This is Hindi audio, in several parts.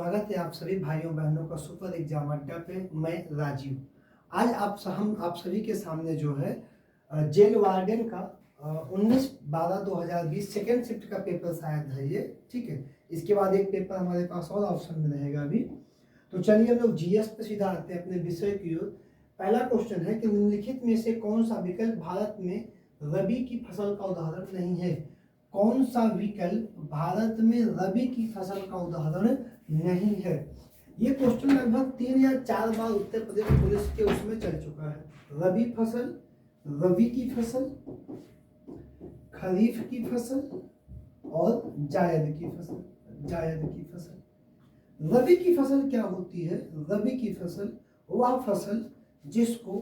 स्वागत है आप सभी भाइयों बहनों का सुपर एग्जाम अड्डा पे। मैं राजीव। आज हम आप सभी के सामने जो है जेल वार्डन का 19/12/2020 सेकेंड शिफ्ट का पेपर शायद है ये, ठीक है। इसके बाद एक पेपर हमारे पास और ऑप्शन में रहेगा अभी। तो चलिए हम लोग जीएस पे सीधा आते हैं अपने विषय की ओर। पहला क्वेश्चन है कि निम्नलिखित में से कौन सा विकल्प भारत में रबी की फसल का उदाहरण नहीं है। कौन सा विकल्प भारत में रबी की फसल का उदाहरण नहीं है। ये क्वेश्चन लगभग 3 या 4 बार उत्तर प्रदेश पुलिस के उसमें चल चुका है। रबी फसल, रबी की फसल, खरीफ की फसल और जायद की फसल। जायद की फसल। रबी की फसल क्या होती है? रबी की फसल वह फसल जिसको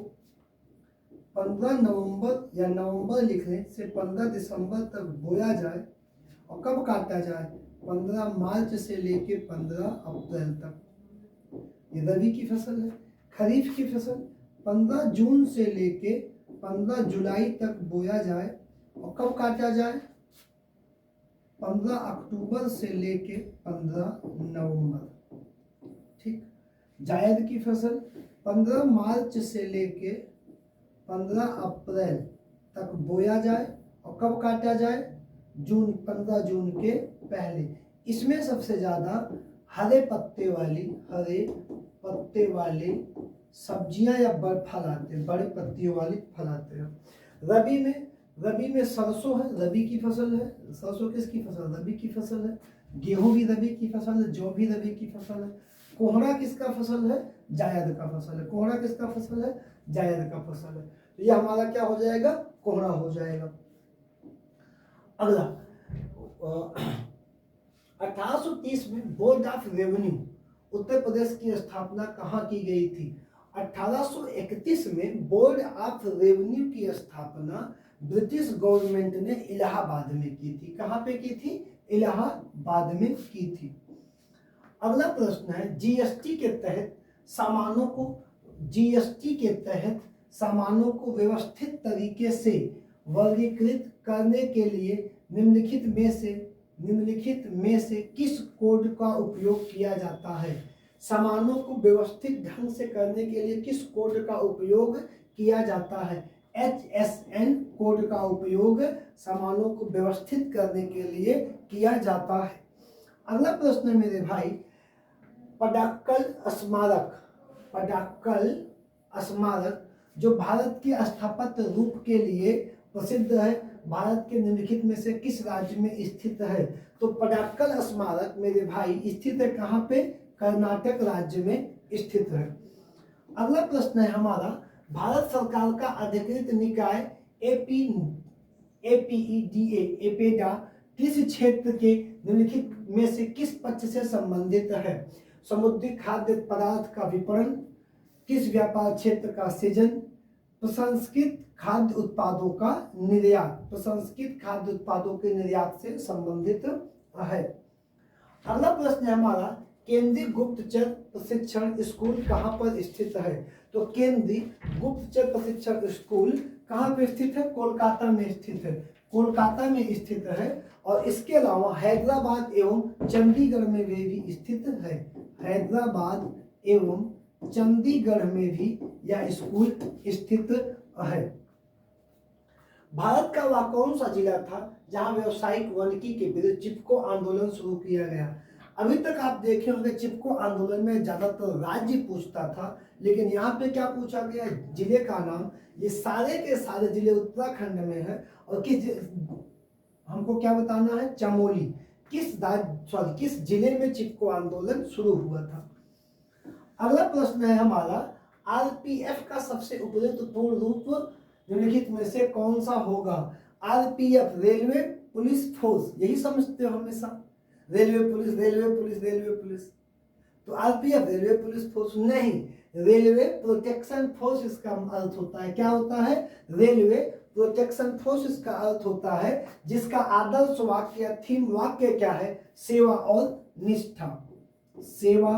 15 नवंबर या नवंबर लिखने से 15 दिसंबर तक बोया जाए और कब काटा जाए? 15 मार्च से लेके 15 अप्रैल तक। ये रबी की फसल है। खरीफ की फसल 15 जून से लेके 15 जुलाई तक बोया जाए और कब काटा जाए? 15 अक्टूबर से लेके 15 नवंबर, ठीक। जायद की फसल 15 मार्च से लेके 15 अप्रैल तक बोया जाए और कब काटा जाए? 15 जून के पहले। इसमें सबसे ज़्यादा हरे पत्ते सब्जियां या फल आते हैं, बड़े पत्तियों वाली फल आते हैं। रबी में सरसों है, रबी की फसल है। सरसों किसकी फसल? रबी की फसल है। गेहूं भी रबी की फसल है, जौ भी रबी की फसल है। कोहड़ा किसका फसल है? जायद का फसल है। कोहड़ा किसका फसल है? जायद का फसल है। तो ये हमारा क्या हो जाएगा? कोहड़ा हो जाएगा। अगला 1830 में board of revenue Uttar Pradesh की स्थापना कहाँ की गई थी? 1831 में बोर्ड ऑफ रेवेन्यू की स्थापना ब्रिटिश गवर्नमेंट ने इलाहाबाद में की थी। कहाँ पे की थी? इलाहाबाद में की थी। अगला प्रश्न है जीएसटी के तहत सामानों को व्यवस्थित तरीके से वर्गीकृत करने के लिए निम्नलिखित में से किस कोड का उपयोग किया जाता है? सामानों को व्यवस्थित ढंग से करने के लिए किस कोड का उपयोग किया जाता है? HSN कोड का उपयोग सामानों को व्यवस्थित करने के लिए किया जाता है। अगला प्रश्न मेरे भाई, पडाक्कल स्मारक जो भारत के स्थापत्य रूप के लिए प्रसिद्ध है, भारत के निम्नलिखित में से किस राज्य में स्थित है? तो पडाक्कल स्मारक मेरे भाई स्थित है कहाँ पे? कर्नाटक राज्य में स्थित है। अगला प्रश्न है हमारा, भारत सरकार का अधिकृत निकाय एपेडा कृषि क्षेत्र के निम्नलिखित में से किस पक्ष से संबंधित है? समुद्री खाद्य पदार्थ का विपणन, किस व्यापार क्षेत्र का सृजन, प्रसंस्कृत खाद्य उत्पादों का निर्यात। प्रसंस्कृत खाद्य उत्पादों के निर्यात से संबंधित है। अगला प्रश्न है हमारा, केंद्रीय गुप्तचर प्रशिक्षण स्कूल कहाँ पर स्थित है? तो केंद्रीय गुप्तचर प्रशिक्षण स्कूल कहाँ पे स्थित है? कोलकाता में स्थित है। कोलकाता में स्थित है और इसके अलावा हैदराबाद एवं चंडीगढ़ में भी स्थित है। हैदराबाद एवं चंडीगढ़ में भी यह स्कूल स्थित है। भारत का वह कौन सा जिला था जहां व्यावसायिक वानिकी के विरुद्ध चिपको आंदोलन शुरू किया गया? अभी तक आप देखे होंगे चिपको आंदोलन में ज्यादातर राज्य पूछता था, लेकिन यहाँ पे क्या पूछा गया? जिले का नाम। ये सारे के सारे जिले उत्तराखंड में है और हमको क्या बताना है? चमोली। किस जिले में चिपको आंदोलन शुरू हुआ था? अगला प्रश्न है हमारा, आरपीएफ का सबसे उपयुक्त पूर्ण रूप निम्नलिखित में से कौन सा होगा? आरपीएफ रेलवे पुलिस फोर्स, यही समझते हो हमेशा, रेलवे पुलिस। तो आरपीएफ रेलवे पुलिस फोर्स नहीं, रेलवे प्रोटेक्शन फोर्स इसका अर्थ होता है। क्या होता है? रेलवे प्रोटेक्शन फोर्स इसका अर्थ होता है, जिसका आदर्श वाक्य या थीम वाक्य क्या है? सेवा और निष्ठा। सेवा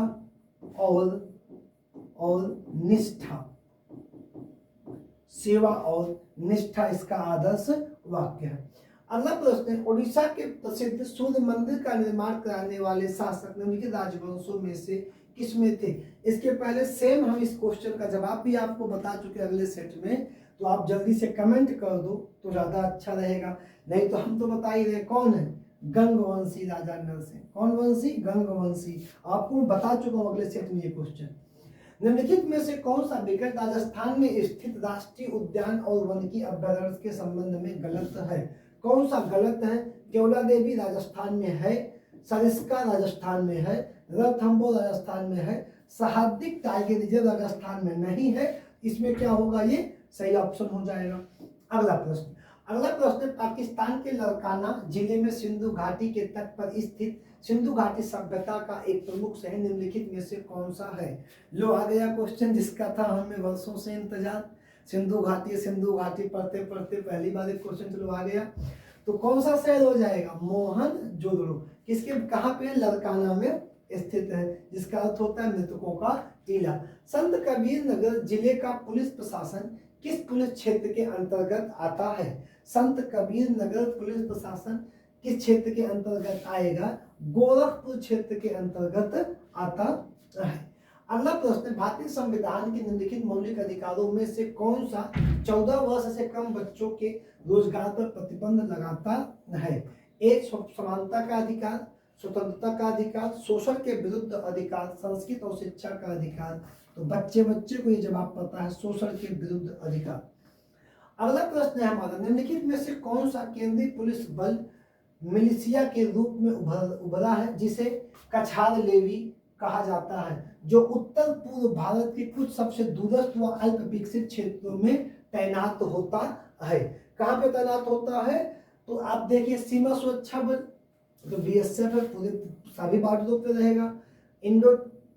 और निष्ठा। सेवा और निष्ठा इसका आदर्श वाक्य है। अगला प्रश्न है, उड़ीसा के प्रसिद्ध सूर्य मंदिर का निर्माण कराने वाले शासक निम्नलिखित राजवंशों में से किसमें थे? इसके पहले सेम हम इस क्वेश्चन का जवाब भी आपको बता चुके अगले सेट में, तो आप जल्दी से कमेंट कर दो तो ज्यादा अच्छा रहेगा, नहीं तो हम तो बता ही रहे कौन है, गंगवंशी राजा नरसिंह। कौन वंशी? गंगवंशी। आपको मैं बता चुका हूँ अगले सेट में ये क्वेश्चन। निम्नलिखित में से कौन सा विकल्प राजस्थान में स्थित राष्ट्रीय उद्यान और वानिकी अभ्यारण्य के संबंध में गलत है? कौन सा गलत है? केवला देवी राजस्थान में है, सरिस्का राजस्थान में है, रणथंभौर राजस्थान में है, सहादिक टाइगर रिजर्व राजस्थान में नहीं है। इसमें क्या होगा? ये सही ऑप्शन हो जाएगा। अगला प्रश्न, पाकिस्तान के लड़काना जिले में सिंधु घाटी के तट पर स्थित सिंधु घाटी सभ्यता का एक प्रमुख शहर निम्नलिखित में से कौन सा है? लो आ गया क्वेश्चन जिसका था हमें वर्षों से इंतजार। सिंधु घाटी पढ़ते पढ़ते पहली बार एक क्वेश्चन चलो आ गया। तो कौन सा शहर हो जाएगा? मोहनजोदड़ो। किसके, कहाँ पे? लड़काना में स्थित है, जिसका अर्थ होता है मृतकों का टीला। संत कबीर नगर जिले का पुलिस प्रशासन किस पुलिस क्षेत्र के अंतर्गत आता है? संत कबीर नगर पुलिस प्रशासन किस क्षेत्र के अंतर्गत आएगा? गोरखपुर क्षेत्र के अंतर्गत आता है। अगला प्रश्न, भारतीय संविधान के निम्नलिखित मौलिक अधिकारों में से कौन सा 14 वर्ष से कम बच्चों के रोजगार पर प्रतिबंध लगाता है? एक, समानता का अधिकार, स्वतंत्रता का अधिकार, शोषण के विरुद्ध अधिकार, संस्कृत और शिक्षा का अधिकार। तो बच्चे को ये जवाब पता है, शोषण के विरुद्ध अधिकार। अगला प्रश्न है हमारा, निम्नलिखित में से कौन सा केंद्रीय पुलिस बल मिलिशिया के रूप में उभरा है जिसे कछार लेवी कहा जाता है, जो उत्तर पूर्व भारत के कुछ सबसे दूरस्थ व अल्प विकसित क्षेत्रों में तैनात होता है? कहाँ पे तैनात होता है? तो आप देखिए, सीमा सुरक्षा बल, तो बीएसएफ है, पूरे सभी बॉर्डरों पे रहेगा। इंडो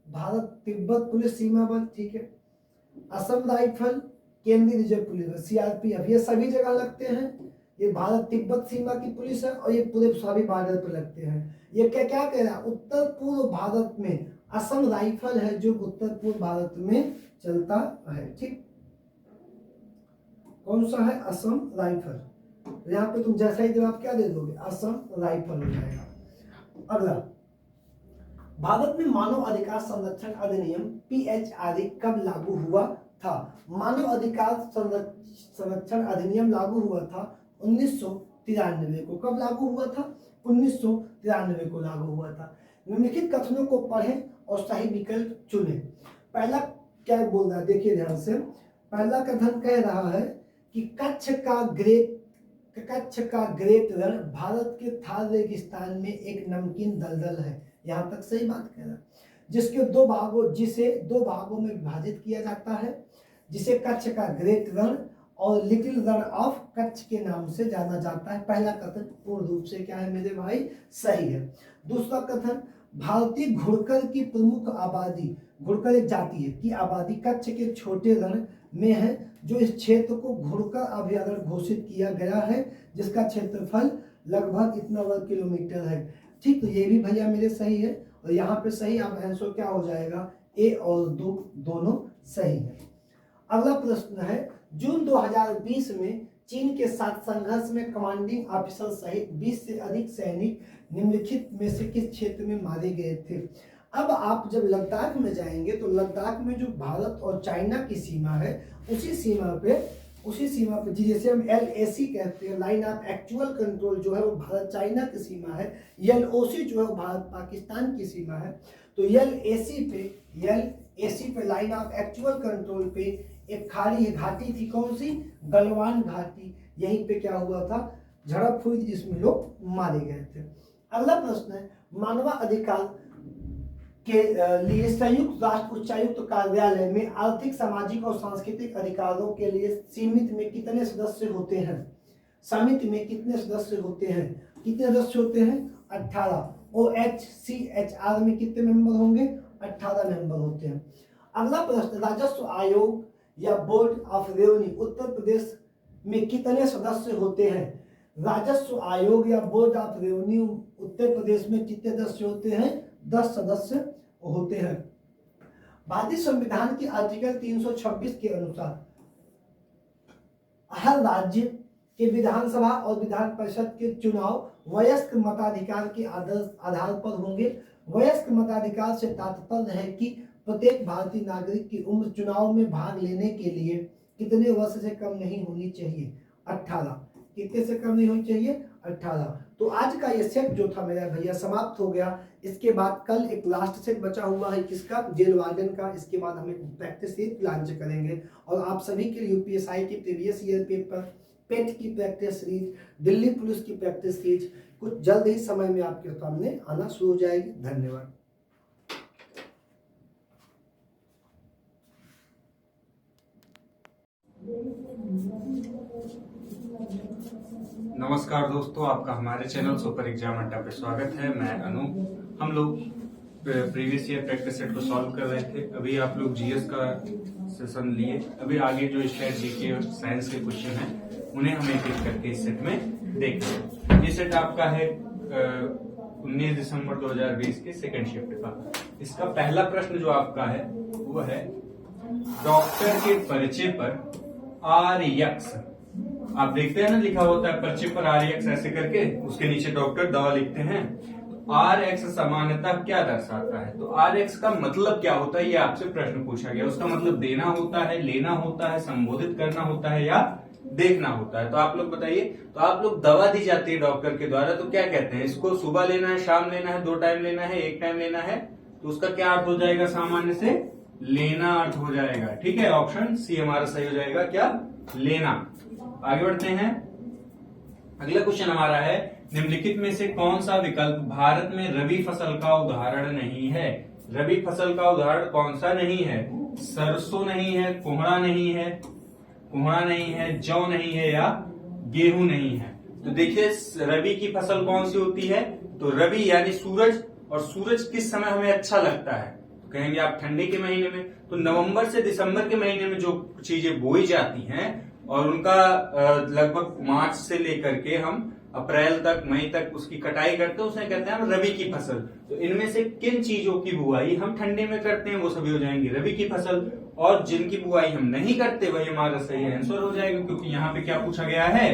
भारत तिब्बत पुलिस सीमा बल, ठीक है। असम राइफल, केंद्रीय रिजर्व पुलिस, सीआरपीएफ, ये सभी जगह लगते हैं। ये भारत तिब्बत सीमा की पुलिस है और ये पूरे सभी बॉर्डर पे लगते हैं। ये क्या क्या कह रहा है? उत्तर पूर्व भारत में असम राइफल है जो उत्तर पूर्व भारत में चलता है, ठीक। कौन सा है? असम राइफल। यहाँ पे तुम जैसा ही जवाब क्या दे दोगे? असम राइफल हो जाएगा। अगला, भारत में मानव अधिकार संरक्षण अधिनियम PHRA कब लागू हुआ था? मानव अधिकार संरक्षण अधिनियम लागू हुआ था 1993 को। कब लागू हुआ था? 1993 को लागू हुआ था। निम्नलिखित कथनों को पढ़ें और सही विकल्प चुनें। पहला क्या बोल रहा है, देखिए ध्यान से। पहला कथन कह रहा है कि कच्छ का ग्रेट रण भारत के थार रेगिस्तान में एक नमकीन दलदल है। यहाँ तक सही बात कह रहा है। जिसे दो भागों में विभाजित किया जाता है, जिसे कच्छ का ग्रेट रण और लिटिल रण ऑफ कच्छ के नाम से जाना जाता है। पहला कथन पूर्ण रूप से क्या है मेरे भाई? सही है। दूसरा कथन, भारतीय घुड़कर की प्रमुख आबादी, घुड़कर एक जाति है, की आबादी कच्छ के छोटे रण में है, जो इस क्षेत्र को घुड़कर अभयारण्य घोषित किया गया है, जिसका क्षेत्रफल लगभग इतना वर्ग किलोमीटर है, ठीक। तो ये भी भैया मेरे सही है, और यहाँ पे सही अब आंसर क्या हो जाएगा? ए और दो दोनों सही है। अगला प्रश्न है, जून 2020 में चीन के साथ संघर्ष में कमांडिंग ऑफिसर सहित 20 से अधिक सैनिक निम्नलिखित में से किस क्षेत्र में मारे गए थे? अब आप जब लद्दाख में जाएंगे तो लद्दाख में जो भारत और चाइना की सीमा है, उसी सीमा पे जिसे हम LAC कहते हैं, लाइन ऑफ एक्चुअल कंट्रोल, जो है वो भारत चाइना की सीमा है। LOC जो है वो भारत पाकिस्तान की सीमा है। तो LAC पे लाइन ऑफ एक्चुअल कंट्रोल पे एक खाड़ी घाटी थी, कौन सी? गलवान घाटी। यहीं पे क्या हुआ था? झड़प हुई थी, जिसमें लोग मारे गए थे। अगला प्रश्न है, मानवाधिकार के लिए संयुक्त राष्ट्र उच्चायुक्त कार्यालय में आर्थिक, सामाजिक और सांस्कृतिक अधिकारों के लिए समिति में कितने सदस्य होते हैं? समिति में कितने सदस्य होते हैं? 18। OHCHR में कितने मेंबर होंगे? 18 मेंबर होते हैं। अगला प्रश्न, राजस्व आयोग या board of revenue Uttar Pradesh में कितने सदस्य होते हैं? राजस्व आयोग या board of revenue Uttar Pradesh में कितने सदस्य होते हैं? 10 सदस्य होते हैं। भारतीय संविधान के आर्टिकल 326 के अनुसार हर राज्य कि विधानसभा और विधान परिषद के चुनाव वयस्क मताधिकार के आधार पर होंगे। वयस्क मताधिकार से तात्पर्य है कि प्रत्येक भारतीय नागरिक की उम्र चुनाव में भाग लेने के लिए कितने वर्ष से कम नहीं होनी चाहिए? 18। कितने से कम नहीं होनी चाहिए? 18। तो आज का ये सेट जो था मेरा भैया समाप्त हो गया। इसके बाद कल एक लास्ट सेट बचा हुआ है, किसका? जेल वार्डन का। इसके बाद हम एक प्रैक्टिस सेट लॉन्च करेंगे और आप सभी के लिए यूपीएसआई के प्रीवियस ईयर पेपर, पेट की प्रैक्टिस सीरीज, दिल्ली पुलिस की प्रैक्टिस सीरीज कुछ जल्द ही समय में आपके सामने आना शुरू हो जाएगी। धन्यवाद। नमस्कार दोस्तों, आपका हमारे चैनल सुपर एग्जाम अड्डा पे स्वागत है। मैं अनूप। हम लोग प्रीवियस ईयर प्रैक्टिस सेट को सॉल्व कर रहे थे। अभी आप लोग जीएस का सेशन लिए। अभी आगे जो स्टेट जीके और साइंस के क्वेश्चन हैं उन्हें हम एक एक करके इस सेट में देखेंगे। ये सेट आपका है 19 दिसंबर 2020 के सेकंड शिफ्ट का। इसका पहला प्रश्न जो आपका है वो है डॉक्टर के परिचय पर आर्यक्स। आप देखते हैं ना, लिखा होता है परिचय पर आर्यक्स ऐसे करके, उसके नीचे डॉक्टर दवा लिखते हैं। आरएक्स सामान्यतः क्या दर्शाता है? तो आरएक्स का मतलब क्या होता है, ये आपसे प्रश्न पूछा गया। उसका मतलब देना होता है, लेना होता है, संबोधित करना होता है या देखना होता है। तो आप लोग बताइए। तो आप लोग दवा दी जाती है डॉक्टर के द्वारा, तो क्या कहते हैं? इसको सुबह लेना है, शाम लेना है, 2 टाइम लेना है, 1 टाइम लेना है? तो उसका क्या अर्थ हो जाएगा? सामान्य से लेना अर्थ हो जाएगा। ठीक है, ऑप्शन सी हमारा सही हो जाएगा। क्या? लेना। आगे बढ़ते हैं। अगला क्वेश्चन हमारा है निम्नलिखित में से कौन सा विकल्प भारत में रबी फसल का उदाहरण नहीं है? रबी फसल का उदाहरण कौन सा नहीं है? सरसों नहीं है, कोहड़ा नहीं है, जौ नहीं है या गेहूं नहीं है। तो देखिए रबी की फसल कौन सी होती है? तो रबी यानी सूरज। और सूरज किस समय हमें अच्छा लगता है? तो कहेंगे आप ठंडी के महीने में। तो नवंबर से दिसंबर के महीने में जो चीजें बोई जाती हैं और उनका लगभग मार्च से लेकर के हम अप्रैल तक, मई तक उसकी कटाई करते हैं, उसे कहते हैं हम रबी की फसल। तो इनमें से किन चीजों की बुआई हम ठंडी में करते हैं वो सभी हो जाएंगी रबी की फसल, और जिनकी बुआई हम नहीं करते वही हमारा सही आंसर हो जाएगा। क्योंकि यहाँ पे क्या पूछा गया है?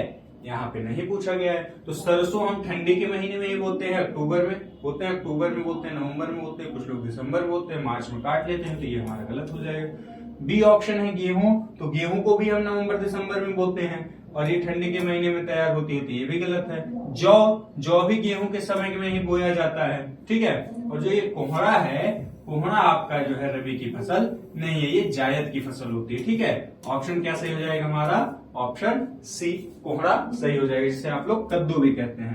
यहाँ पे नहीं पूछा गया है। तो सरसों हम ठंडी के महीने में ही बोते हैं, अक्टूबर में बोते हैं, नवंबर में बोते हैं, कुछ लोग दिसंबर में बोते हैं, मार्च में काट लेते हैं। तो ये हमारा गलत हो जाएगा। बी ऑप्शन है गेहूं। तो गेहूं को भी हम नवंबर दिसंबर में बोते हैं और ये ठंडी के महीने में तैयार होती है, तो ये भी गलत है। जौ भी गेहूं के समय में ही बोया जाता है। ठीक है। और जो ये कोहड़ा है, कोहड़ा आपका जो है रबी की फसल नहीं है, ये जायद की फसल होती है। ठीक है। ऑप्शन क्या सही हो जाएगा हमारा? ऑप्शन सी, कोहड़ा सही हो जाएगा, जिसे आप लोग कद्दू भी कहते हैं।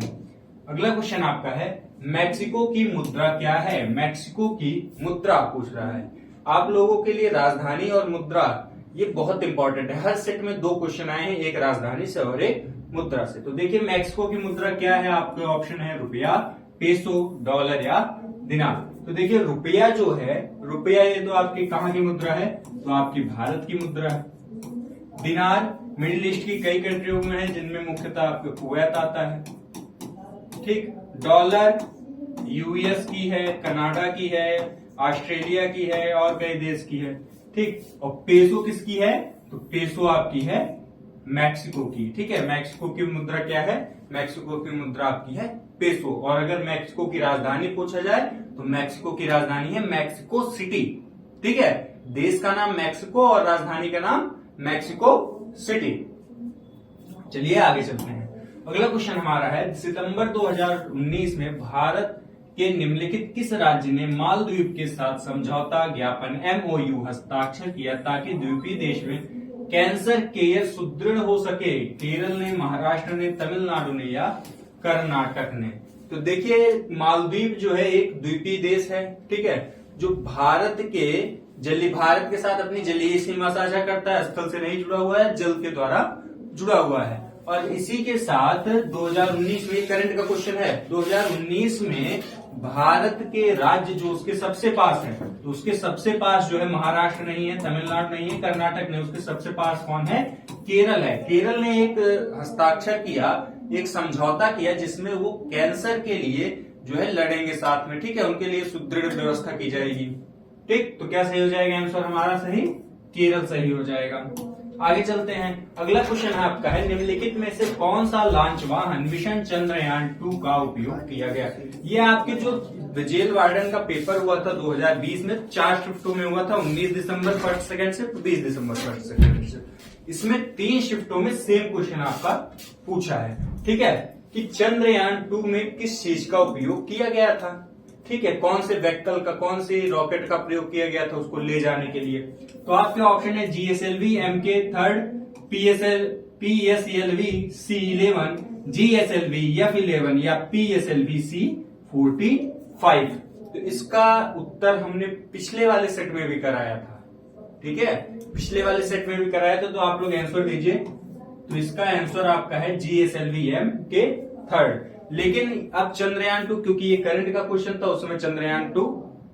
अगला क्वेश्चन आपका है मैक्सिको की मुद्रा क्या है? मैक्सिको की मुद्रा पूछ रहा है। आप लोगों के लिए राजधानी और मुद्रा ये बहुत इंपॉर्टेंट है। हर सेट में 2 क्वेश्चन आए हैं, एक राजधानी से और एक मुद्रा से। तो देखिए मैक्सिको की मुद्रा क्या है? आपके ऑप्शन है रुपया, पेसो, डॉलर या दिनार। तो देखिए रुपया जो है, रुपया ये तो आपकी कहां की मुद्रा है? तो आपकी भारत की मुद्रा है। दिनार मिडिल ईस्ट की कई कंट्रियों में है, जिनमें मुख्यतः आपके कुवैत आता है। ठीक। डॉलर यूएस की है, कनाडा की है, ऑस्ट्रेलिया की है और कई देश की है। ठीक। और पेसो किसकी है? तो पेसो आपकी है मैक्सिको की। ठीक है। मैक्सिको की मुद्रा क्या है? मैक्सिको की मुद्रा आपकी है पेसो। और अगर मैक्सिको की राजधानी पूछा जाए तो मैक्सिको की राजधानी है मैक्सिको सिटी। ठीक है। देश का नाम मैक्सिको और राजधानी का नाम मैक्सिको सिटी। चलिए आगे चलते हैं। अगला क्वेश्चन हमारा है सितंबर 2019 में भारत के निम्नलिखित किस राज्य ने मालदीव के साथ समझौता ज्ञापन MOU हस्ताक्षर किया ताकि द्वीपीय देश में कैंसर केयर सुदृढ़ हो सके? केरल ने, महाराष्ट्र ने, तमिलनाडु ने या कर्नाटक ने? तो देखिए मालदीव जो है एक द्वीपीय देश है। ठीक है। जो भारत के साथ अपनी जलीय सीमा साझा करता है, स्थल से नहीं जुड़ा हुआ है, जल के द्वारा जुड़ा हुआ है। और इसी के साथ 2019 में करंट का क्वेश्चन है, 2019 में भारत के राज्य जो उसके सबसे पास है, तो उसके सबसे पास जो है महाराष्ट्र नहीं है, तमिलनाडु नहीं है, कर्नाटक नहीं, उसके सबसे पास कौन है? केरल है। केरल ने एक हस्ताक्षर किया, एक समझौता किया जिसमें वो कैंसर के लिए जो है लड़ेंगे साथ में। ठीक है। उनके लिए सुदृढ़ व्यवस्था की जाएगी। ठीक। तो क्या सही हो जाएगा आंसर हमारा? सही, केरल सही हो जाएगा। आगे चलते हैं। अगला क्वेश्चन आपका है, निम्नलिखित में से कौन सा लॉन्च वाहन मिशन चंद्रयान 2 का उपयोग किया गया? ये आपके जो जेल वार्डन का पेपर हुआ था 2020 में 4 शिफ्टों में हुआ था, 19 दिसंबर फर्स्ट सेकंड शिफ्ट, 20 दिसंबर फर्स्ट सेकंड शिफ्ट। इसमें 3 शिफ्टों में सेम क्वेश्चन आपका पूछा है, ठीक है, कि चंद्रयान 2 में किस चीज का उपयोग किया गया था, ठीक है, कौन से व्हीकल का, कौन सी रॉकेट का प्रयोग किया गया था उसको ले जाने के लिए। तो आपके ऑप्शन है GSLV MK3, PSLV C11, GSLV F11 या PSLV C45। तो इसका उत्तर हमने पिछले वाले सेट में भी कराया था, ठीक है, पिछले वाले सेट में भी कराया था, तो आप लोग आंसर दीजिए। तो इसका आंसर आपका है GSLV MK3। लेकिन अब चंद्रयान 2, क्योंकि ये करंट का क्वेश्चन था, उस समय चंद्रयान 2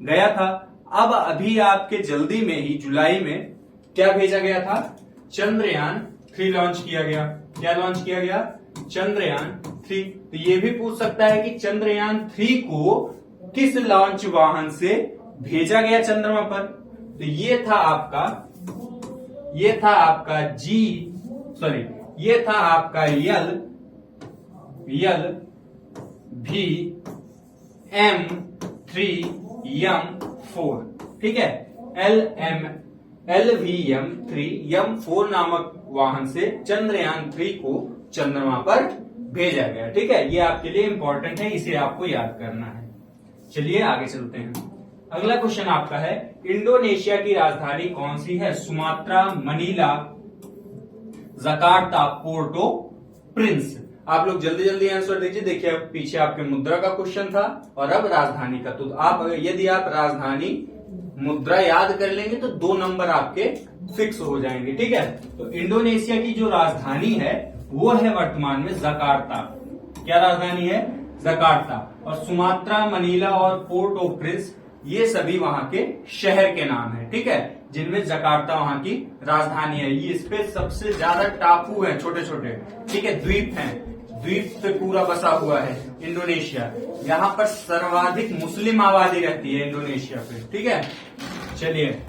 गया था। अब अभी आपके जल्दी में ही जुलाई में क्या भेजा गया था? चंद्रयान 3 लॉन्च किया गया। क्या लॉन्च किया गया? चंद्रयान 3। तो ये भी पूछ सकता है कि चंद्रयान 3 को किस लॉन्च वाहन से भेजा गया चंद्रमा पर? तो ये था आपका LVM3M4, ठीक है, LVM3M4 नामक वाहन से चंद्रयान 3 को चंद्रमा पर भेजा गया, ठीक है। ये आपके लिए इंपॉर्टेंट है, इसे आपको याद करना है। चलिए आगे चलते हैं। अगला क्वेश्चन आपका है, इंडोनेशिया की राजधानी कौन सी है? Sumatra, Manila, Jakarta, Port-au-Prince. आप लोग जल्दी जल्दी आंसर दीजिए। देखिए अब पीछे आपके मुद्रा का क्वेश्चन था और अब राजधानी का। तो यदि आप राजधानी मुद्रा याद कर लेंगे तो 2 नंबर आपके फिक्स हो जाएंगे, ठीक है। तो इंडोनेशिया की जो राजधानी है वो है वर्तमान में जकार्ता। क्या राजधानी है? जकार्ता। और सुमात्रा, मनीला और पोर्ट ऑफ प्रिंस ये सभी वहां के शहर के नाम है, ठीक है, जिनमें जकार्ता वहां की राजधानी है। ये इस पे सबसे ज्यादा टापू है, छोटे छोटे, ठीक है, द्वीप हैं, द्वीप पे पूरा बसा हुआ है इंडोनेशिया। यहाँ पर सर्वाधिक मुस्लिम आबादी रहती है इंडोनेशिया पे, ठीक है। चलिए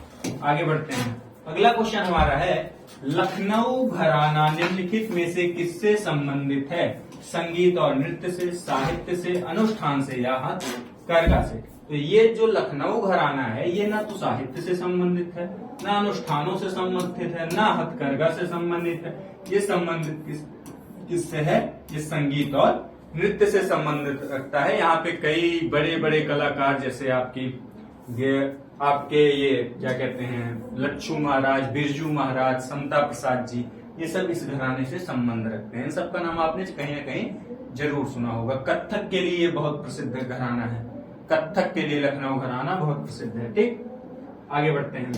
आगे बढ़ते हैं। अगला क्वेश्चन हमारा है, लखनऊ घराना निम्नलिखित में से किससे संबंधित है? संगीत और नृत्य से, साहित्य से, अनुष्ठान से या हथकरघा से। तो ये जो लखनऊ घराना है ये ना तो साहित्य से संबंधित है, ना अनुष्ठानों से संबंधित है, ना हथकरघा से संबंधित है। ये संबंधित किससे है? ये संगीत और नृत्य से संबंधित रखता है। यहाँ पे कई बड़े बड़े कलाकार, जैसे आपके ये क्या कहते हैं, लच्छू महाराज, बिरजू महाराज, समता प्रसाद जी, ये सब इस घराने से संबंध रखते हैं। इन सबका नाम आपने कहीं ना कहीं जरूर सुना होगा। कत्थक के लिए ये बहुत प्रसिद्ध घराना है, कत्थक के लिए लखनऊ घराना बहुत प्रसिद्ध है, ठीक। आगे बढ़ते हैं।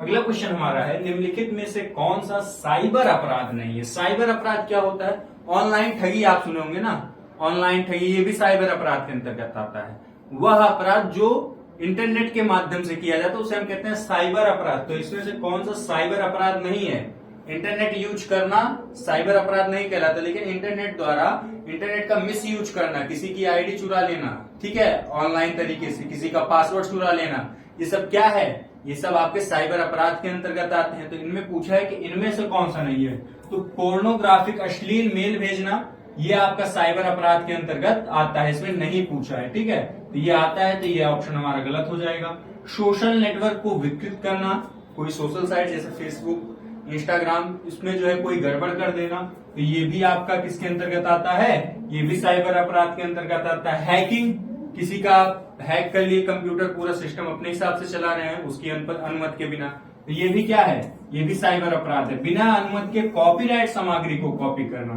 अगला क्वेश्चन हमारा है, निम्नलिखित में से कौन सा साइबर अपराध नहीं है? साइबर अपराध क्या होता है? ऑनलाइन ठगी आप सुने होंगे ना, ऑनलाइन ठगी, ये भी साइबर अपराध के अंतर्गत आता है। वह अपराध जो इंटरनेट के माध्यम से किया जाता है उसे हम कहते हैं साइबर अपराध। तो इसमें से कौन सा साइबर अपराध नहीं है? इंटरनेट यूज करना साइबर अपराध नहीं कहलाता, लेकिन इंटरनेट द्वारा इंटरनेट का मिस यूज करना, किसी की आईडी चुरा लेना, ठीक है, ऑनलाइन तरीके से किसी का पासवर्ड चुरा लेना, ये सब क्या है? ये सब आपके साइबर अपराध के अंतर्गत आते हैं। तो इनमें पूछा है कि इनमें से कौन सा नहीं है? तो पोर्नोग्राफिक, अश्लील मेल भेजना, ये आपका साइबर अपराध के अंतर्गत आता है, इसमें नहीं पूछा है, ठीक है। तो ये आता है, तो ये ऑप्शन हमारा गलत हो जाएगा। सोशल नेटवर्क को विकृत करना, कोई सोशल साइट जैसे फेसबुक, इंस्टाग्राम, इसमें जो है कोई गड़बड़ कर देना, तो ये भी आपका किसके अंतर्गत आता है? ये भी साइबर अपराध के अंतर्गत आता है। हैकिंग, किसी का हैक कर लिए कंप्यूटर, पूरा सिस्टम अपने हिसाब से चला रहे हैं उसकी अनुमति के बिना, तो ये भी क्या है? ये भी साइबर अपराध है। बिना अनुमति के कॉपीराइट सामग्री को कॉपी करना,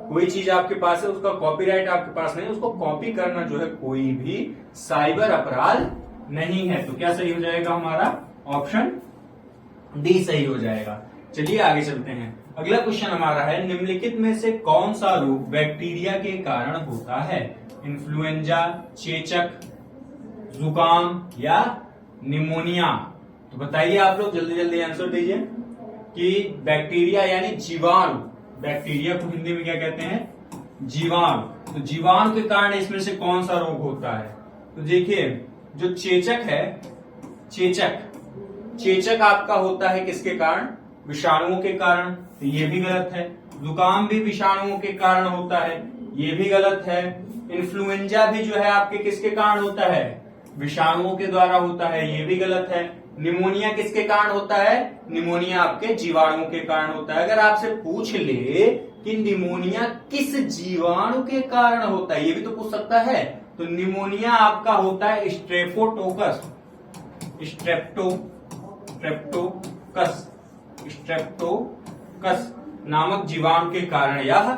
कोई चीज आपके पास है उसका कॉपीराइट आपके पास नहीं, उसको कॉपी करना जो है कोई भी साइबर अपराध नहीं है। तो क्या सही हो जाएगा? हमारा ऑप्शन डी सही हो जाएगा। चलिए आगे चलते हैं। अगला क्वेश्चन हमारा है, निम्नलिखित में से कौन सा रोग बैक्टीरिया के कारण होता है? इन्फ्लुएंजा, चेचक, जुकाम या निमोनिया? तो बताइए आप लोग जल्दी जल्दी आंसर दीजिए कि बैक्टीरिया यानी जीवाणु, बैक्टीरिया को हिंदी में क्या कहते हैं? जीवाणु। तो जीवाणु के कारण इसमें से कौन सा रोग होता है? तो देखिए जो चेचक है, चेचक आपका होता है किसके कारण? विषाणुओं के कारण, तो ये भी गलत है। जुकाम भी विषाणुओं के कारण होता है, ये भी गलत है। इन्फ्लुएंजा भी जो है आपके किसके कारण होता है, विषाणुओं के द्वारा होता है, ये भी गलत है। निमोनिया किसके कारण होता है, निमोनिया आपके जीवाणुओं के कारण होता है। अगर आपसे पूछ ले कि निमोनिया किस जीवाणु के कारण होता है, ये भी तो पूछ सकता है। तो निमोनिया आपका होता है स्ट्रेप्टोकोकस नामक जीवाणु के कारण यह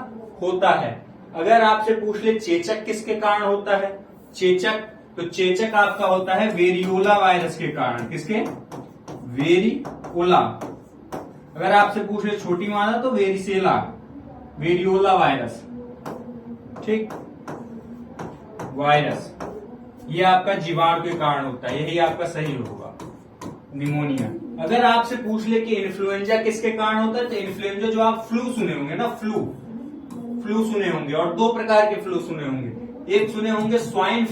होता है। अगर आपसे पूछ ले चेचक किसके कारण होता है, तो चेचक आपका होता है वेरियोला वायरस के कारण। किसके, वेरियोला। अगर आपसे पूछ ले छोटी मादा तो वेरियोला वायरस, ठीक, वायरस, ये आपका जीवाणु के कारण होता है, यही आपका सही होगा, निमोनिया। अगर आपसे पूछ ले कि इन्फ्लुएंजा किसके कारण होता है, तो इन्फ्लुएंजा जो आप फ्लू सुने होंगे ना, फ्लू सुने होंगे, और दो प्रकार के फ्लू सुने होंगे। एक सुने होंगे स्वाइन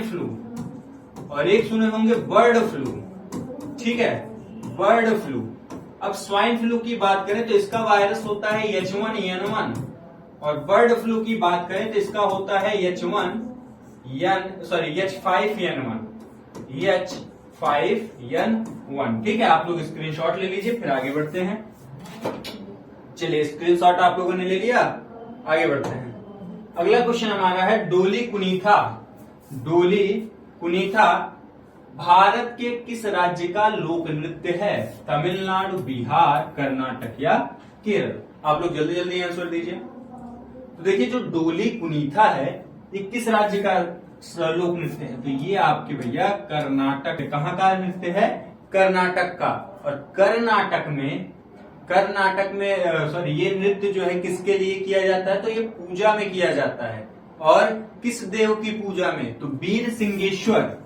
फ्लू, और एक सुने होंगे बर्ड फ्लू, ठीक है, बर्ड फ्लू। अब स्वाइन फ्लू की बात करें तो इसका वायरस होता है H1N1, और बर्ड फ्लू की बात करें तो इसका होता है H5N1, ठीक है। आप लोग स्क्रीनशॉट ले लीजिए, फिर आगे बढ़ते हैं। चलिए, स्क्रीनशॉट आप लोगों ने ले लिया, आगे बढ़ते हैं। अगला क्वेश्चन हमारा है डोली कुनीथा भारत के किस राज्य का लोक नृत्य है, तमिलनाडु, बिहार, कर्नाटक या केरल। आप लोग जल्दी जल्दी आंसर दीजिए। तो देखिए, जो डोली कुनीथा है ये किस राज्य का लोक नृत्य है, तो ये आपके भैया कर्नाटक, कहाँ का नृत्य है, कर्नाटक का। और कर्नाटक में ये नृत्य जो है किसके लिए किया जाता है, तो ये पूजा में किया जाता है। और किस देव की पूजा में, तो वीर सिंहेश्वर,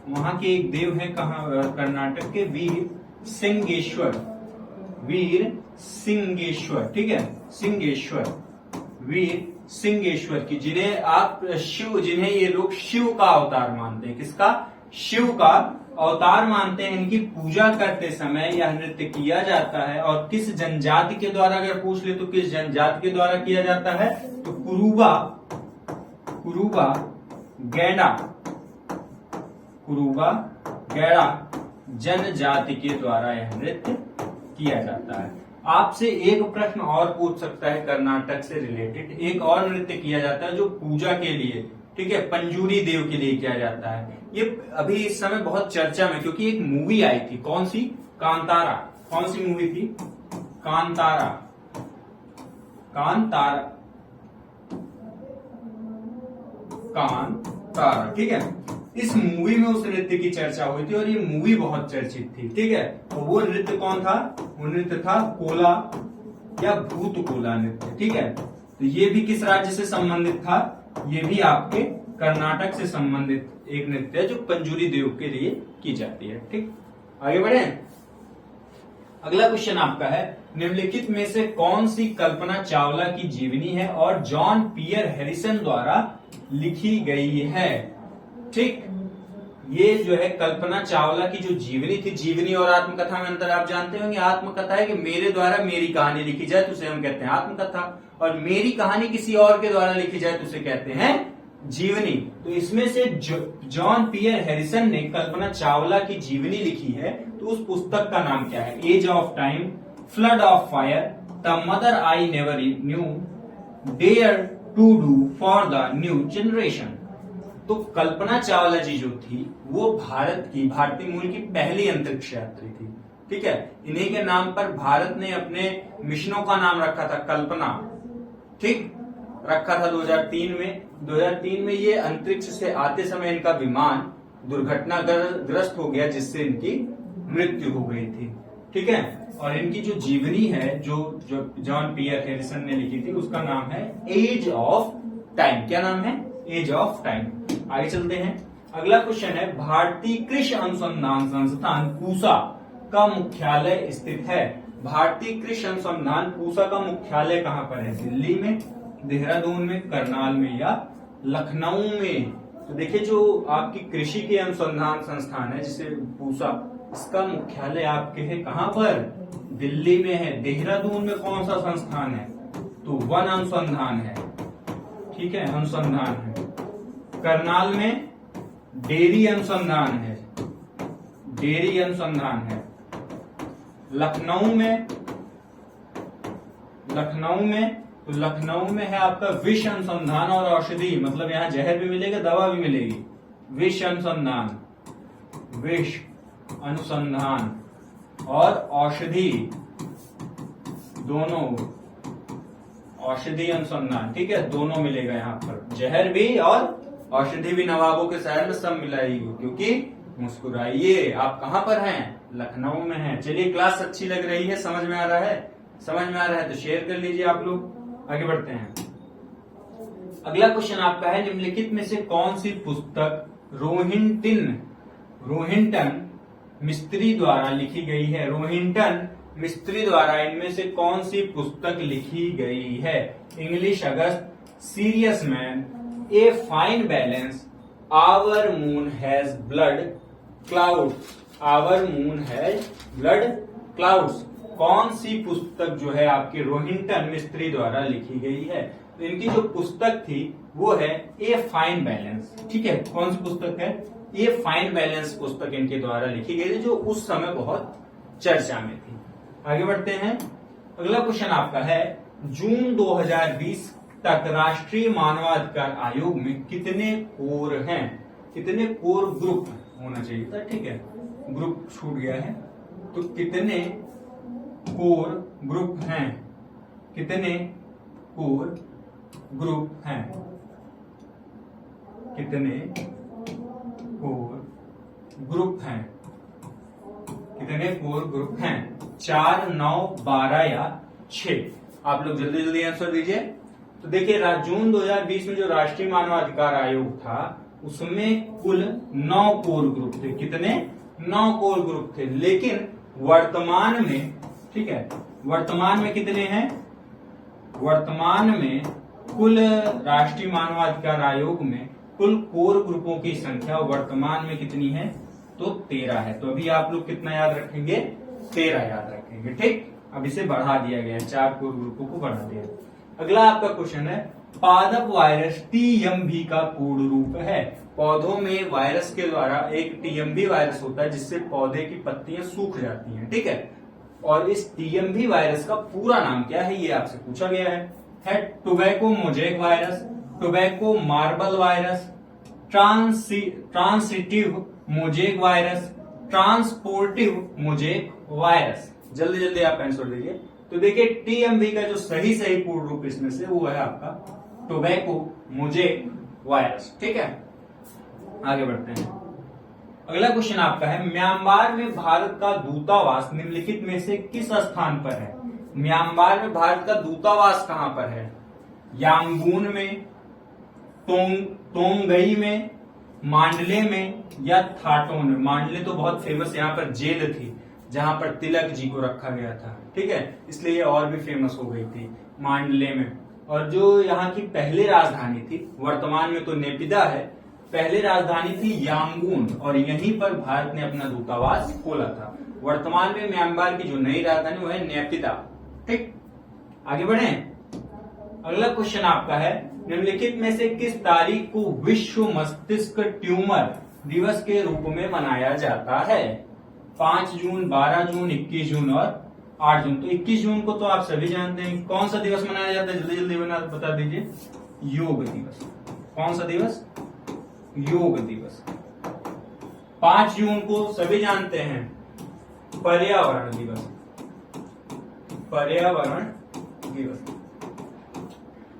वहां के एक देव है, कहाँ, कर्नाटक के वीर सिंहेश्वर, ठीक है, वीर सिंहेश्वर की, जिन्हें ये लोग शिव का अवतार मानते हैं। किसका, शिव का अवतार मानते हैं। इनकी पूजा करते समय यह नृत्य किया जाता है। और किस जनजाति के द्वारा अगर पूछ ले तो किस जनजाति के द्वारा किया जाता है, तो कुरुबा गैड़ा जनजाति के द्वारा यह नृत्य किया जाता है। आपसे एक प्रश्न और पूछ सकता है कर्नाटक से रिलेटेड, एक और नृत्य किया जाता है जो पूजा के लिए, ठीक है, पंजूरी देव के लिए किया जाता है। ये अभी इस समय बहुत चर्चा में, क्योंकि एक मूवी आई थी, कौन सी, कांतारा। कौन सी मूवी थी, कांतारा, ठीक है। इस मूवी में उस नृत्य की चर्चा हुई थी और ये मूवी बहुत चर्चित थी, ठीक है। तो वो नृत्य कौन था, वो नृत्य था कोला या भूत कोला नृत्य, ठीक है। तो ये भी किस राज्य से संबंधित था, ये भी आपके कर्नाटक से संबंधित एक नृत्य है जो पंजूरी देव के लिए की जाती है, ठीक। आगे बढ़े। अगला क्वेश्चन आपका है, निम्नलिखित में से कौन सी कल्पना चावला की जीवनी है और जॉन पियर हैरिसन द्वारा लिखी गई है, ठीक। ये जो है कल्पना चावला की जो जीवनी थी, जीवनी और आत्मकथा में अंतर आप जानते होंगे। आत्मकथा है कि मेरे द्वारा मेरी कहानी लिखी जाए तो उसे हम कहते हैं आत्मकथा, और मेरी कहानी किसी और के द्वारा लिखी जाए तो उसे कहते हैं जीवनी। तो इसमें से जॉन पियर हैरिसन ने कल्पना चावला की जीवनी लिखी है, तो उस पुस्तक का नाम क्या है, age of time, flood of fire, the mother I never knew, dare to do for the new generation. तो कल्पना चावला जी जो थी वो भारतीय मूल की पहली अंतरिक्ष यात्री थी, ठीक है। इन्हीं के नाम पर भारत ने अपने मिशनों का नाम रखा था कल्पना, ठीक, रखा था 2003 में ये अंतरिक्ष से आते समय इनका विमान दुर्घटनाग्रस्त हो गया, जिससे इनकी मृत्यु हो गई थी, ठीक है। और इनकी जो जीवनी है जो जॉन पियर हैरिसन ने लिखी थी उसका नाम है एज ऑफ टाइम। क्या नाम है, एज ऑफ टाइम। आगे चलते हैं। अगला क्वेश्चन है, भारतीय कृषि अनुसंधान संस्थान पूसा का मुख्यालय स्थित है। भारतीय कृषि अनुसंधान पूसा का मुख्यालय कहाँ पर है, दिल्ली में, देहरादून में, करनाल में या लखनऊ में। तो देखिए, जो आपकी कृषि के अनुसंधान संस्थान है जिसे पूसा, इसका मुख्यालय आपके है कहां पर? दिल्ली में है। देहरादून में कौन सा संस्थान है? तो वन अनुसंधान है, ठीक है, अनुसंधान है। करनाल में डेयरी अनुसंधान है, डेयरी अनुसंधान है। लखनऊ में है आपका विष अनुसंधान और औषधि, मतलब यहां जहर भी मिलेगा, दवा भी मिलेगी। विष अनुसंधान, विष अनुसंधान और औषधि, दोनों, औषधि अनुसंधान, ठीक है, दोनों मिलेगा यहाँ पर, जहर भी और औषधि भी। नवाबों के शहर में सब मिलाएगी, क्योंकि मुस्कुराइए, आप कहां पर हैं? लखनऊ में हैं। चलिए, क्लास अच्छी लग रही है, समझ में आ रहा है? समझ में आ रहा है तो शेयर कर लीजिए आप लोग। आगे बढ़ते हैं। अगला क्वेश्चन आपका है, निम्नलिखित में से कौन सी पुस्तक रोहिंटन मिस्त्री द्वारा लिखी गई है? रोहिंटन मिस्त्री द्वारा इनमें से कौन सी पुस्तक लिखी गई है? English August, serious man, a fine balance, our moon has blood clouds, our moon has blood clouds. कौन सी पुस्तक जो है आपकी रोहिंटन मिस्त्री द्वारा लिखी गई है? तो इनकी जो पुस्तक थी वो है ए फाइन बैलेंस, ठीक है। कौन सी पुस्तक है? ए फाइन बैलेंस पुस्तक इनके द्वारा लिखी गई थी, जो उस समय बहुत चर्चा में थी। आगे बढ़ते हैं। अगला क्वेश्चन आपका है, जून 2020 तक राष्ट्रीय मानवाधिकार आयोग में कितने कोर हैं? कितने कोर ग्रुप होना चाहिए था, ठीक है, ग्रुप छूट गया है, तो कितने कोर ग्रुप हैं? कितने कोर ग्रुप हैं? कितने कोर ग्रुप हैं? कितने कोर ग्रुप हैं? 4, 9, 12 या 6? आप लोग जल्दी जल्दी आंसर दीजिए। तो देखिए, जून 2020 में जो राष्ट्रीय मानवाधिकार आयोग था उसमें कुल 9 कोर ग्रुप थे। कितने? 9 कोर ग्रुप थे। लेकिन वर्तमान में, ठीक है, वर्तमान में कितने हैं? वर्तमान में कुल राष्ट्रीय मानवाधिकार आयोग में कुल कोर ग्रुपों की संख्या वर्तमान में कितनी है? तो 13 है। तो अभी आप लोग कितना याद रखेंगे? 13 याद रखेंगे, ठीक। अब इसे बढ़ा दिया गया है, 4 कोर ग्रुपों को बढ़ा दिया। अगला आपका क्वेश्चन है, पादप वायरस टीएमवी का पूर्ण रूप है। पौधों में वायरस के द्वारा एक टीएमवी वायरस होता है जिससे पौधे की पत्तियां सूख जाती हैं, ठीक है। और इस टीएमवी वायरस का पूरा नाम क्या है, ये आपसे पूछा गया है tobacco mosaic virus, tobacco marble virus, transitive mosaic virus, transportive mosaic virus. जल्दी जल्दी आप आंसर दीजिए। तो देखिए, टीएमवी का जो सही पूर्ण रूप इसमें से वो है आपका टोबैको मोजेक वायरस, ठीक है। आगे बढ़ते हैं। अगला क्वेश्चन आपका है, म्यांमार में भारत का दूतावास निम्नलिखित में से किस स्थान पर है? म्यांमार में भारत का दूतावास कहां पर है? यांगून में, तोंगई में, मांडले में या थाटोन में? मांडले तो बहुत फेमस यहाँ पर जेल थी जहां पर तिलक जी को रखा गया था, ठीक है, इसलिए ये और भी फेमस हो गई थी मांडले में। और जो यहाँ की पहले राजधानी थी, वर्तमान में तो नेपिदा है, पहले राजधानी थी यांगून, और यहीं पर भारत ने अपना दूतावास खोला था। वर्तमान में म्यांमार की जो नई राजधानी वो है नेपिदा, ठीक। आगे बढ़े। अगला क्वेश्चन आपका है, निम्नलिखित में से किस तारीख को विश्व मस्तिष्क ट्यूमर दिवस के रूप में मनाया जाता है? 5 जून, 12 जून, 21 जून और 8 जून। तो 21 जून को तो आप सभी जानते हैं। कौन सा दिवस मनाया जाता है? जल्दी जल्दी बता दीजिए। योग दिवस। कौन सा दिवस? योग दिवस। 5 जून को सभी जानते हैं, पर्यावरण दिवस। पर्यावरण दिवस।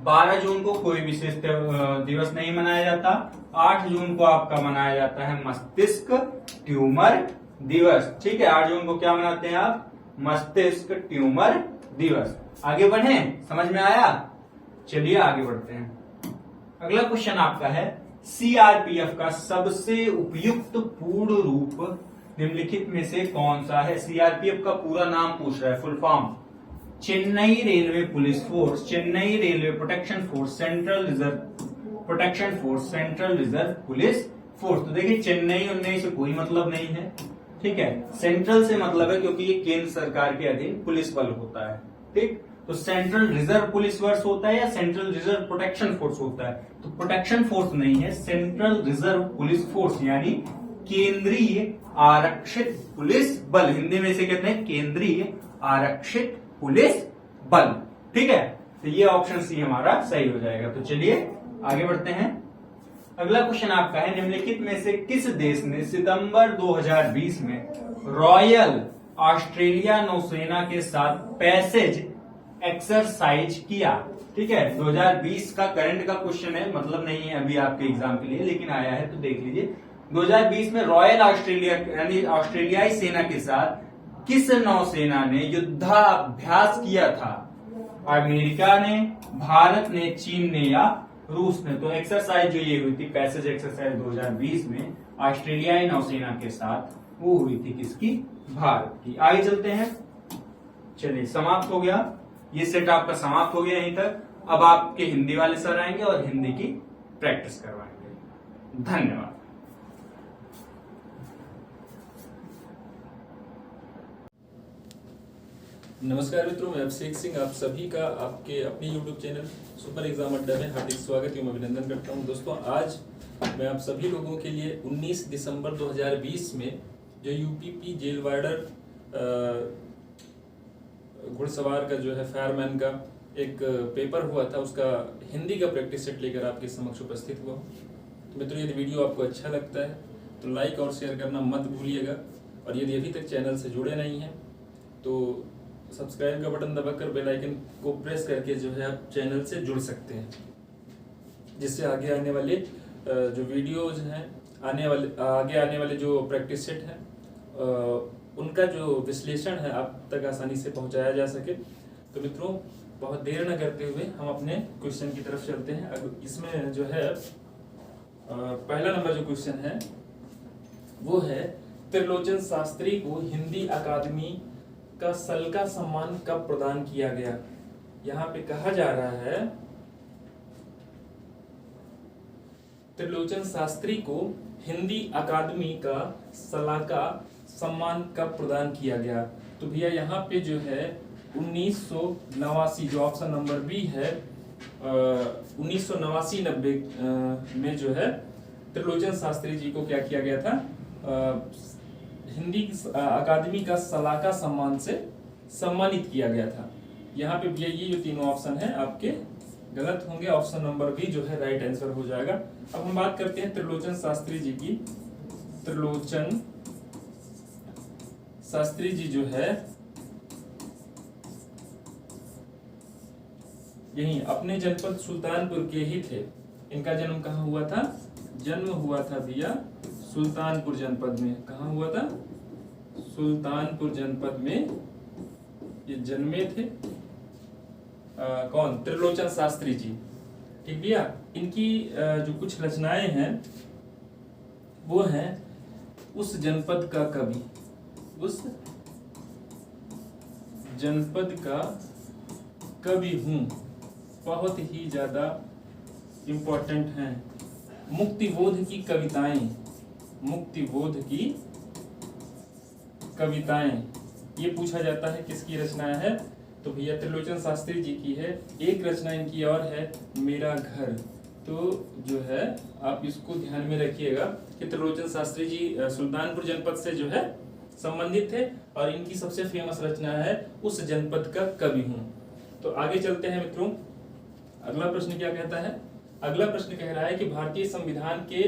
12 जून को कोई विशेष दिवस नहीं मनाया जाता। 8 जून को आपका मनाया जाता है मस्तिष्क ट्यूमर दिवस, ठीक है। 8 जून को क्या मनाते हैं आप? मस्तिष्क ट्यूमर दिवस। आगे बढ़े, समझ में आया? चलिए आगे बढ़ते हैं। अगला क्वेश्चन आपका है, सीआरपीएफ का सबसे उपयुक्त पूर्ण रूप निम्नलिखित में से कौन सा है? सीआरपीएफ का पूरा नाम पूछ रहा है, full form. Chennai railway police force, Chennai railway protection force, central reserve protection force, central reserve police force. तो देखिए, चेन्नई से कोई मतलब नहीं है, ठीक है। सेंट्रल से मतलब है क्योंकि ये केंद्र सरकार के अधीन पुलिस बल होता है, ठीक। तो सेंट्रल रिजर्व पुलिस फोर्स होता है या सेंट्रल रिजर्व प्रोटेक्शन फोर्स होता है? तो प्रोटेक्शन फोर्स नहीं है, सेंट्रल रिजर्व पुलिस फोर्स यानी केंद्रीय आरक्षित पुलिस बल, हिंदी में इसे कहते हैं केंद्रीय आरक्षित पुलिस बल, ठीक है। तो ये ऑप्शन सी हमारा सही हो जाएगा। तो चलिए आगे बढ़ते हैं। अगला क्वेश्चन आपका है, निम्नलिखित में से किस देश ने सितंबर 2020 में रॉयल ऑस्ट्रेलिया नौसेना के साथ पैसेज एक्सरसाइज किया? ठीक है, 2020 का करंट का क्वेश्चन है, मतलब नहीं है अभी आपके एग्जाम के लिए, लेकिन आया है तो देख लीजिए। 2020 में रॉयल ऑस्ट्रेलिया यानी ऑस्ट्रेलियाई सेना के साथ किस नौसेना ने युद्धाभ्यास किया था? अमेरिका ने, भारत ने, चीन ने या रूस ने? तो एक्सरसाइज जो ये हुई थी पैसेज एक्सरसाइज 2020 में ऑस्ट्रेलियाई नौसेना के साथ, वो हुई थी किसकी? भारत की। आगे चलते हैं। चलिए समाप्त हो गया, ये सेट आपका समाप्त हो गया यहीं तक। अब आपके हिंदी वाले सर आएंगे और हिंदी की प्रैक्टिस करवाएंगे। धन्यवाद। नमस्कार मित्रों, मैं अभिषेक सिंह आप सभी का आपके अपने YouTube चैनल सुपर एग्जाम अड्डा में हार्दिक स्वागत एवं अभिनंदन करता हूं। दोस्तों, आज मैं आप सभी लोगों के लिए 19 दिसंबर 2020 में जो यूपीपी जेल वार्डर घुड़सवार का जो है फायरमैन का एक पेपर हुआ था, उसका हिंदी का प्रैक्टिस सेट लेकर आपके समक्ष उपस्थित हुआ। तो मित्रों, यदि वीडियो आपको अच्छा लगता है तो लाइक और शेयर करना मत भूलिएगा, और यदि अभी तक चैनल से जुड़े नहीं हैं तो सब्सक्राइब का बटन दबाकर बेल आइकन को प्रेस करके जो है आप चैनल से जुड़ सकते हैं, जिससे आगे आने वाले जो वीडियोज हैं, आगे आने वाले जो प्रैक्टिस सेट हैं, उनका जो विश्लेषण है आप तक आसानी से पहुंचाया जा सके। तो मित्रों, बहुत देर न करते हुए हम अपने क्वेश्चन की तरफ चलते हैं। अब इसमें जो है पहला नंबर जो क्वेश्चन है वो है, त्रिलोचन शास्त्री को हिंदी अकादमी का सल का सम्मान कब प्रदान किया गया? यहाँ पे कहा जा रहा है त्रिलोचन शास्त्री को हिंदी अकादमी का सला का सम्मान कब प्रदान किया गया? तो भैया यहाँ पे जो है 1989, जो ऑप्शन नंबर बी है, 1989-90 में जो है त्रिलोचन शास्त्री जी को क्या किया गया था? हिंदी अकादमी का सलाका सम्मान से सम्मानित किया गया था। यहाँ पे भैया ये जो तीनों ऑप्शन है आपके गलत होंगे, ऑप्शन नंबर बी जो है राइट आंसर हो जाएगा। अब हम बात करते हैं त्रिलोचन शास्त्री जी की। त्रिलोचन शास्त्री जी जो है यही अपने जनपद सुल्तानपुर के ही थे। इनका जन्म कहाँ हुआ था? जन्म हुआ था भैया सुल्तानपुर जनपद में। कहाँ हुआ था? सुल्तानपुर जनपद में ये जन्मे थे। कौन? त्रिलोचन शास्त्री जी। ठीक भैया, इनकी जो कुछ रचनाएं हैं वो हैं, उस जनपद का कवि, उस जनपद का कवि हूं, बहुत ही ज्यादा इंपॉर्टेंट हैं। मुक्तिबोध की कविताएं, मुक्तिबोध की कविताएं, ये पूछा जाता है किसकी रचना है? तो भैया त्रिलोचन शास्त्री जी की है। एक रचना इनकी और है, मेरा घर। तो जो है आप इसको ध्यान में रखिएगा कि त्रिलोचन शास्त्री जी सुल्तानपुर जनपद से जो है संबंधित थे, और इनकी सबसे फेमस रचना है उस जनपद का कवि हूं। तो आगे चलते हैं मित्रों। अगला प्रश्न क्या कहता है? अगला प्रश्न कह रहा है कि भारतीय संविधान के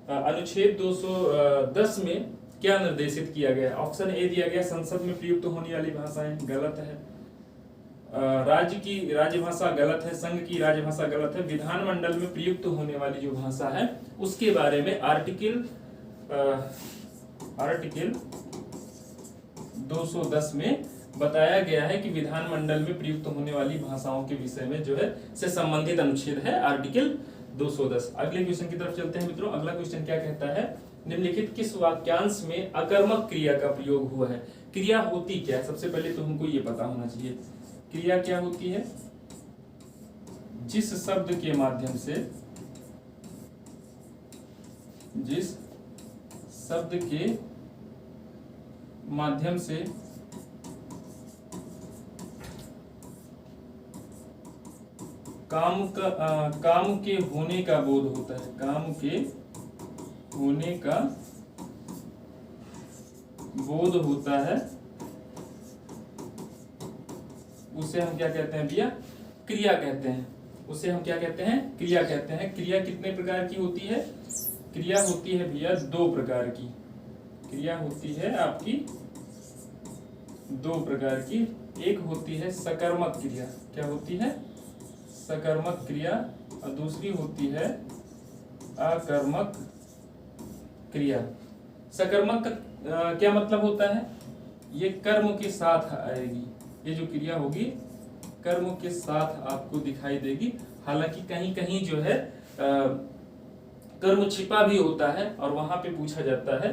अनुच्छेद 210 में क्या निर्देशित किया गया? ऑप्शन ए दिया गया, संसद में प्रयुक्त होने वाली भाषाएं, गलत है। राज्य की राजभाषा गलत है। संघ की राजभाषा गलत है। विधानमंडल में प्रयुक्त होने वाली जो भाषा है उसके बारे में आर्टिकल 210 में बताया गया है कि विधानमंडल में प्रयुक्त होने वाली भाषाओं के विषय में जो है से संबंधित अनुच्छेद है आर्टिकल 210। अगले क्वेश्चन की तरफ चलते हैं मित्रों। अगला क्वेश्चन क्या कहता है? निम्नलिखित किस वाक्यांश में अकर्मक क्रिया का प्रयोग हुआ है? क्रिया होती क्या है? सबसे पहले तो हमको ये पता होना चाहिए क्रिया क्या होती है। जिस शब्द के माध्यम से, जिस शब्द के माध्यम से काम के होने का बोध होता है। काम के होने का बोध होता है, उसे हम क्या कहते हैं भैया? क्रिया कहते हैं। उसे हम क्या कहते हैं? क्रिया कहते हैं। क्रिया कितने प्रकार की होती है? क्रिया होती है भैया 2 प्रकार की। क्रिया होती है आपकी 2 प्रकार की। एक होती है सकर्मक क्रिया। क्या होती है? सकर्मक क्रिया। और दूसरी होती है अकर्मक क्रिया। सकर्मक का क्या मतलब होता है? ये कर्म के साथ आएगी। ये जो क्रिया होगी कर्म के साथ आपको दिखाई देगी। हालांकि कहीं कहीं जो है कर्म छिपा भी होता है और वहां पे पूछा जाता है,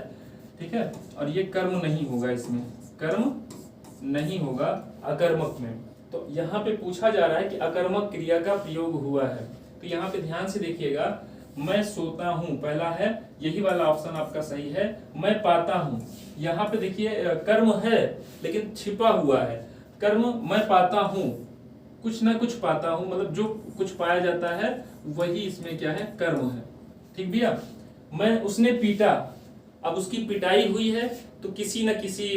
ठीक है। और ये कर्म नहीं होगा, इसमें कर्म नहीं होगा अकर्मक में। तो यहाँ पे पूछा जा रहा है कि अकर्मक क्रिया का प्रयोग हुआ है। तो यहाँ पे ध्यान से देखिएगा, मैं सोता हूँ पहला है, यही वाला ऑप्शन आपका सही है। मैं पाता हूँ, यहाँ पे देखिए कर्म है लेकिन छिपा हुआ है। कर्म मैं पाता हूँ, कुछ ना कुछ पाता हूँ, मतलब जो कुछ पाया जाता है वही इसमें क्या है? कर्म है। ठीक भैया। मैं उसने पीटा, अब उसकी पिटाई हुई है तो किसी न किसी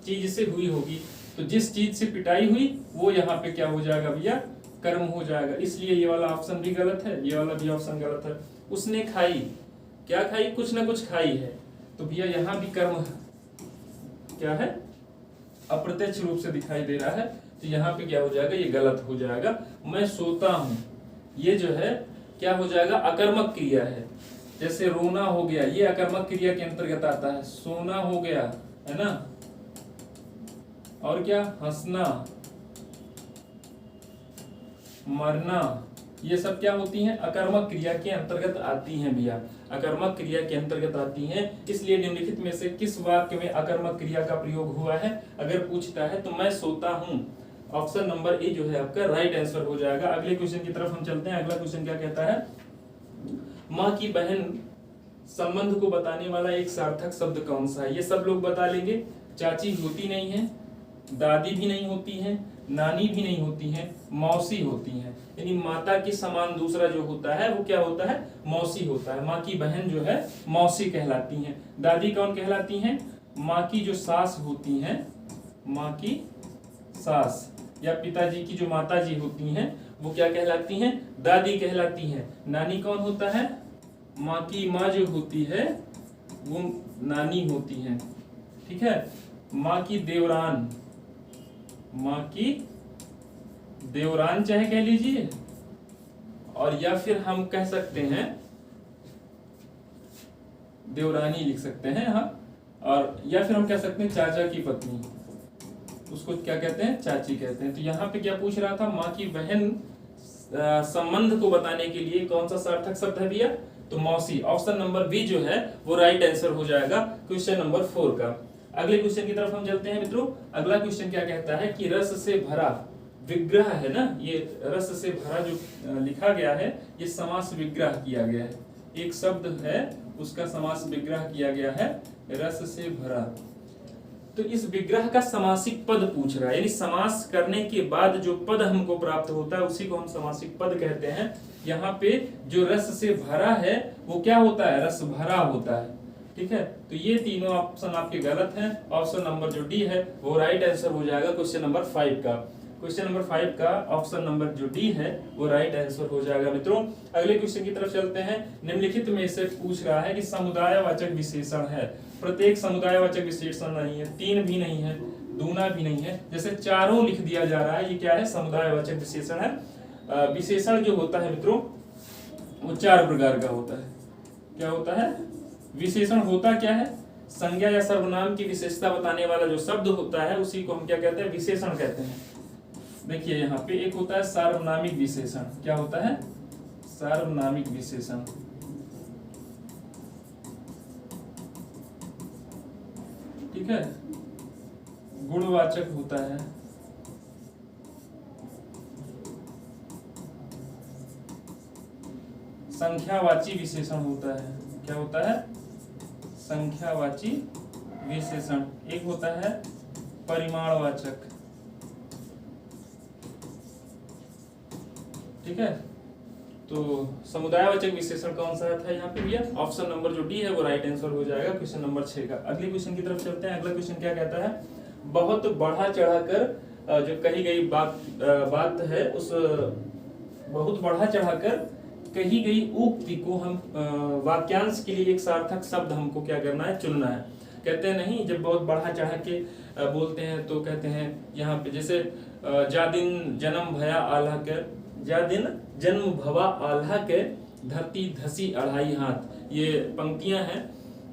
चीज से हुई होगी। तो जिस चीज से पिटाई हुई वो यहाँ पे क्या हो जाएगा भैया? कर्म हो जाएगा। इसलिए ये वाला ऑप्शन भी गलत है, ये वाला भी ऑप्शन गलत है। उसने खाई, क्या खाई? कुछ ना कुछ खाई है। तो भैया यहाँ भी कर्म क्या है? अप्रत्यक्ष रूप से दिखाई दे रहा है। तो यहाँ पे क्या हो जाएगा? ये गलत हो जाएगा। मैं सोता हूँ, ये जो है क्या हो जाएगा? अकर्मक क्रिया है। जैसे रोना हो गया, ये अकर्मक क्रिया के अंतर्गत आता है। सोना हो गया, है ना। और क्या? हंसना, मरना, ये सब क्या होती हैं? अकर्मक क्रिया के अंतर्गत आती हैं भैया। अकर्मक क्रिया के अंतर्गत आती हैं। इसलिए निम्नलिखित में से किस वाक्य में अकर्मक क्रिया का प्रयोग हुआ है अगर पूछता है तो मैं सोता हूँ, ऑप्शन नंबर ए जो है आपका राइट आंसर हो जाएगा। अगले क्वेश्चन की तरफ हम चलते हैं। अगला क्वेश्चन क्या कहता है? माँ की बहन संबंध को बताने वाला एक सार्थक शब्द कौन सा है? ये सब लोग बता लेंगे। चाची होती नहीं है, दादी भी नहीं होती है, नानी भी नहीं होती है, मौसी होती है। यानी माता के समान दूसरा जो होता है वो क्या होता है? मौसी होता है। माँ की बहन जो है मौसी कहलाती हैं। दादी कौन कहलाती हैं? माँ की जो सास होती हैं, माँ की सास, या पिताजी की जो माता जी होती हैं वो क्या कहलाती हैं? दादी कहलाती हैं। नानी कौन होता है? माँ की माँ जो होती है वो नानी होती है, ठीक है। माँ की देवरान, माँ की देवरान चाहे कह लीजिए, और या फिर हम कह सकते हैं देवरानी लिख सकते हैं, हाँ। और या फिर हम कह सकते हैं चाचा की पत्नी, उसको क्या कहते हैं? चाची कहते हैं। तो यहाँ पे क्या पूछ रहा था? माँ की बहन संबंध को बताने के लिए कौन सा सार्थक शब्द है भैया? तो मौसी। ऑप्शन नंबर बी जो है वो राइट आंसर हो जाएगा क्वेश्चन नंबर 4 का। अगले क्वेश्चन की तरफ हम चलते हैं मित्रों। अगला क्वेश्चन क्या कहता है कि रस से भरा विग्रह है ना, ये रस से भरा जो लिखा गया है ये समास विग्रह किया गया है। एक शब्द है उसका समास विग्रह किया गया है, रस से भरा। तो इस विग्रह का समासिक पद पूछ रहा है, यानी समास करने के बाद जो पद हमको प्राप्त होता है उसी को हम समासिक पद कहते हैं। यहाँ पे जो रस से भरा है वो क्या होता है? रस भरा होता है, ठीक है। तो ये तीनों ऑप्शन आपके गलत हैं। ऑप्शन नंबर जो डी है वो राइट आंसर हो जाएगा क्वेश्चन नंबर 5 का। क्वेश्चन नंबर 5 का ऑप्शन नंबर जो डी है वो राइट आंसर हो जाएगा मित्रों। अगले क्वेश्चन की तरफ चलते हैं। निम्नलिखित में से पूछ रहा है कि समुदायवाचक विशेषण है। प्रत्येक समुदायवाचक विशेषण नहीं है, 3 भी नहीं है, दूना भी नहीं है। जैसे चारों लिख दिया जा रहा है, ये क्या है? समुदायवाचक विशेषण है। विशेषण जो होता है मित्रों वो 4 प्रकार का होता है। क्या होता है? विशेषण होता क्या है? संज्ञा या सर्वनाम की विशेषता बताने वाला जो शब्द होता है उसी को हम क्या कहते हैं? विशेषण कहते हैं। देखिए यहाँ पे एक होता है सार्वनामिक विशेषण। क्या होता है? सार्वनामिक विशेषण। ठीक है। गुणवाचक होता है। संख्यावाची विशेषण होता है। क्या होता है? संख्यावाची विशेषण, एक होता है परिमाणवाचक। ठीक है, तो समुदायवाचक विशेषण कौन सा था यहाँ पे भैया? ऑप्शन नंबर जो डी है वो राइट आंसर हो जाएगा क्वेश्चन नंबर 6 का। अगले क्वेश्चन की तरफ चलते हैं। अगला क्वेश्चन क्या कहता है? बहुत बढ़ा चढ़ाकर जो कही गई बात है, उस बहुत बढ़ा चढ़ाकर कही गई उक्ति को हम वाक्यांश के लिए एक सार्थक शब्द हमको क्या करना है? चुनना है। कहते हैं नहीं, जब बहुत बढ़ा चढ़ा के बोलते हैं तो कहते हैं यहाँ पे जैसे जा दिन जन्म भया आल्हा के, जा दिन जन्म भवा आल्हा के, धरती धसी अढ़ाई हाथ। ये पंक्तियां हैं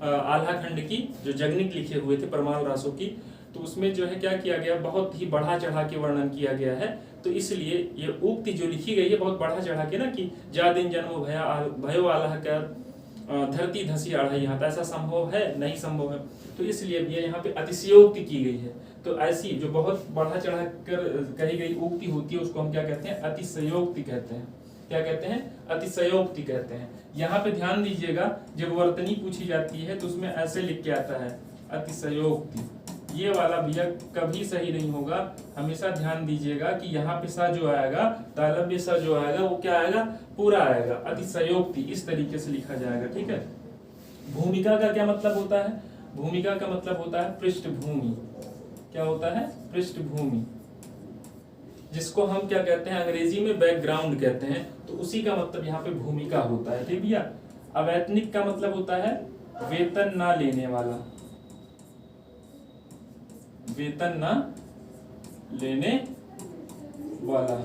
आल्हा खंड की, जो जगनिक लिखे हुए थे परमाणु रासों की। तो उसमें जो है क्या किया गया? बहुत ही बढ़ा चढ़ा के वर्णन किया गया है। तो इसलिए ये उक्ति जो लिखी गई है बहुत बढ़ा चढ़ा के ना, कि जा दिन जन्म भयो आल्हा का, धरती धसी अढ़ाई हाथ। ऐसा संभव है? नहीं संभव है। तो इसलिए भी यहाँ पे अतिशयोक्ति की गई है। तो ऐसी जो बहुत बढ़ा चढ़ा कर कही गई उक्ति होती है उसको हम क्या कहते हैं? अतिशयोक्ति कहते हैं। क्या कहते हैं? अतिशयोक्ति कहते हैं। यहाँ पे ध्यान दीजिएगा, जब वर्तनी पूछी जाती है तो उसमें ऐसे लिख के आता है अतिशयोक्ति। ये वाला भैया कभी सही नहीं होगा। हमेशा ध्यान दीजिएगा कि यहाँ पे सा जो आएगा, तालव्य सा जो आएगा वो क्या आएगा? पूरा आएगा। अतिशयोक्ति इस तरीके से लिखा जाएगा। ठीक है। भूमिका का क्या मतलब होता है? भूमिका का मतलब होता है पृष्ठभूमि। क्या होता है? पृष्ठभूमि, जिसको हम क्या कहते हैं? अंग्रेजी में बैकग्राउंड कहते हैं। तो उसी का मतलब यहाँ पे भूमिका होता है। ठीक भैया। अवैतनिक का मतलब होता है वेतन ना लेने वाला, वेतन ना लेने वाला,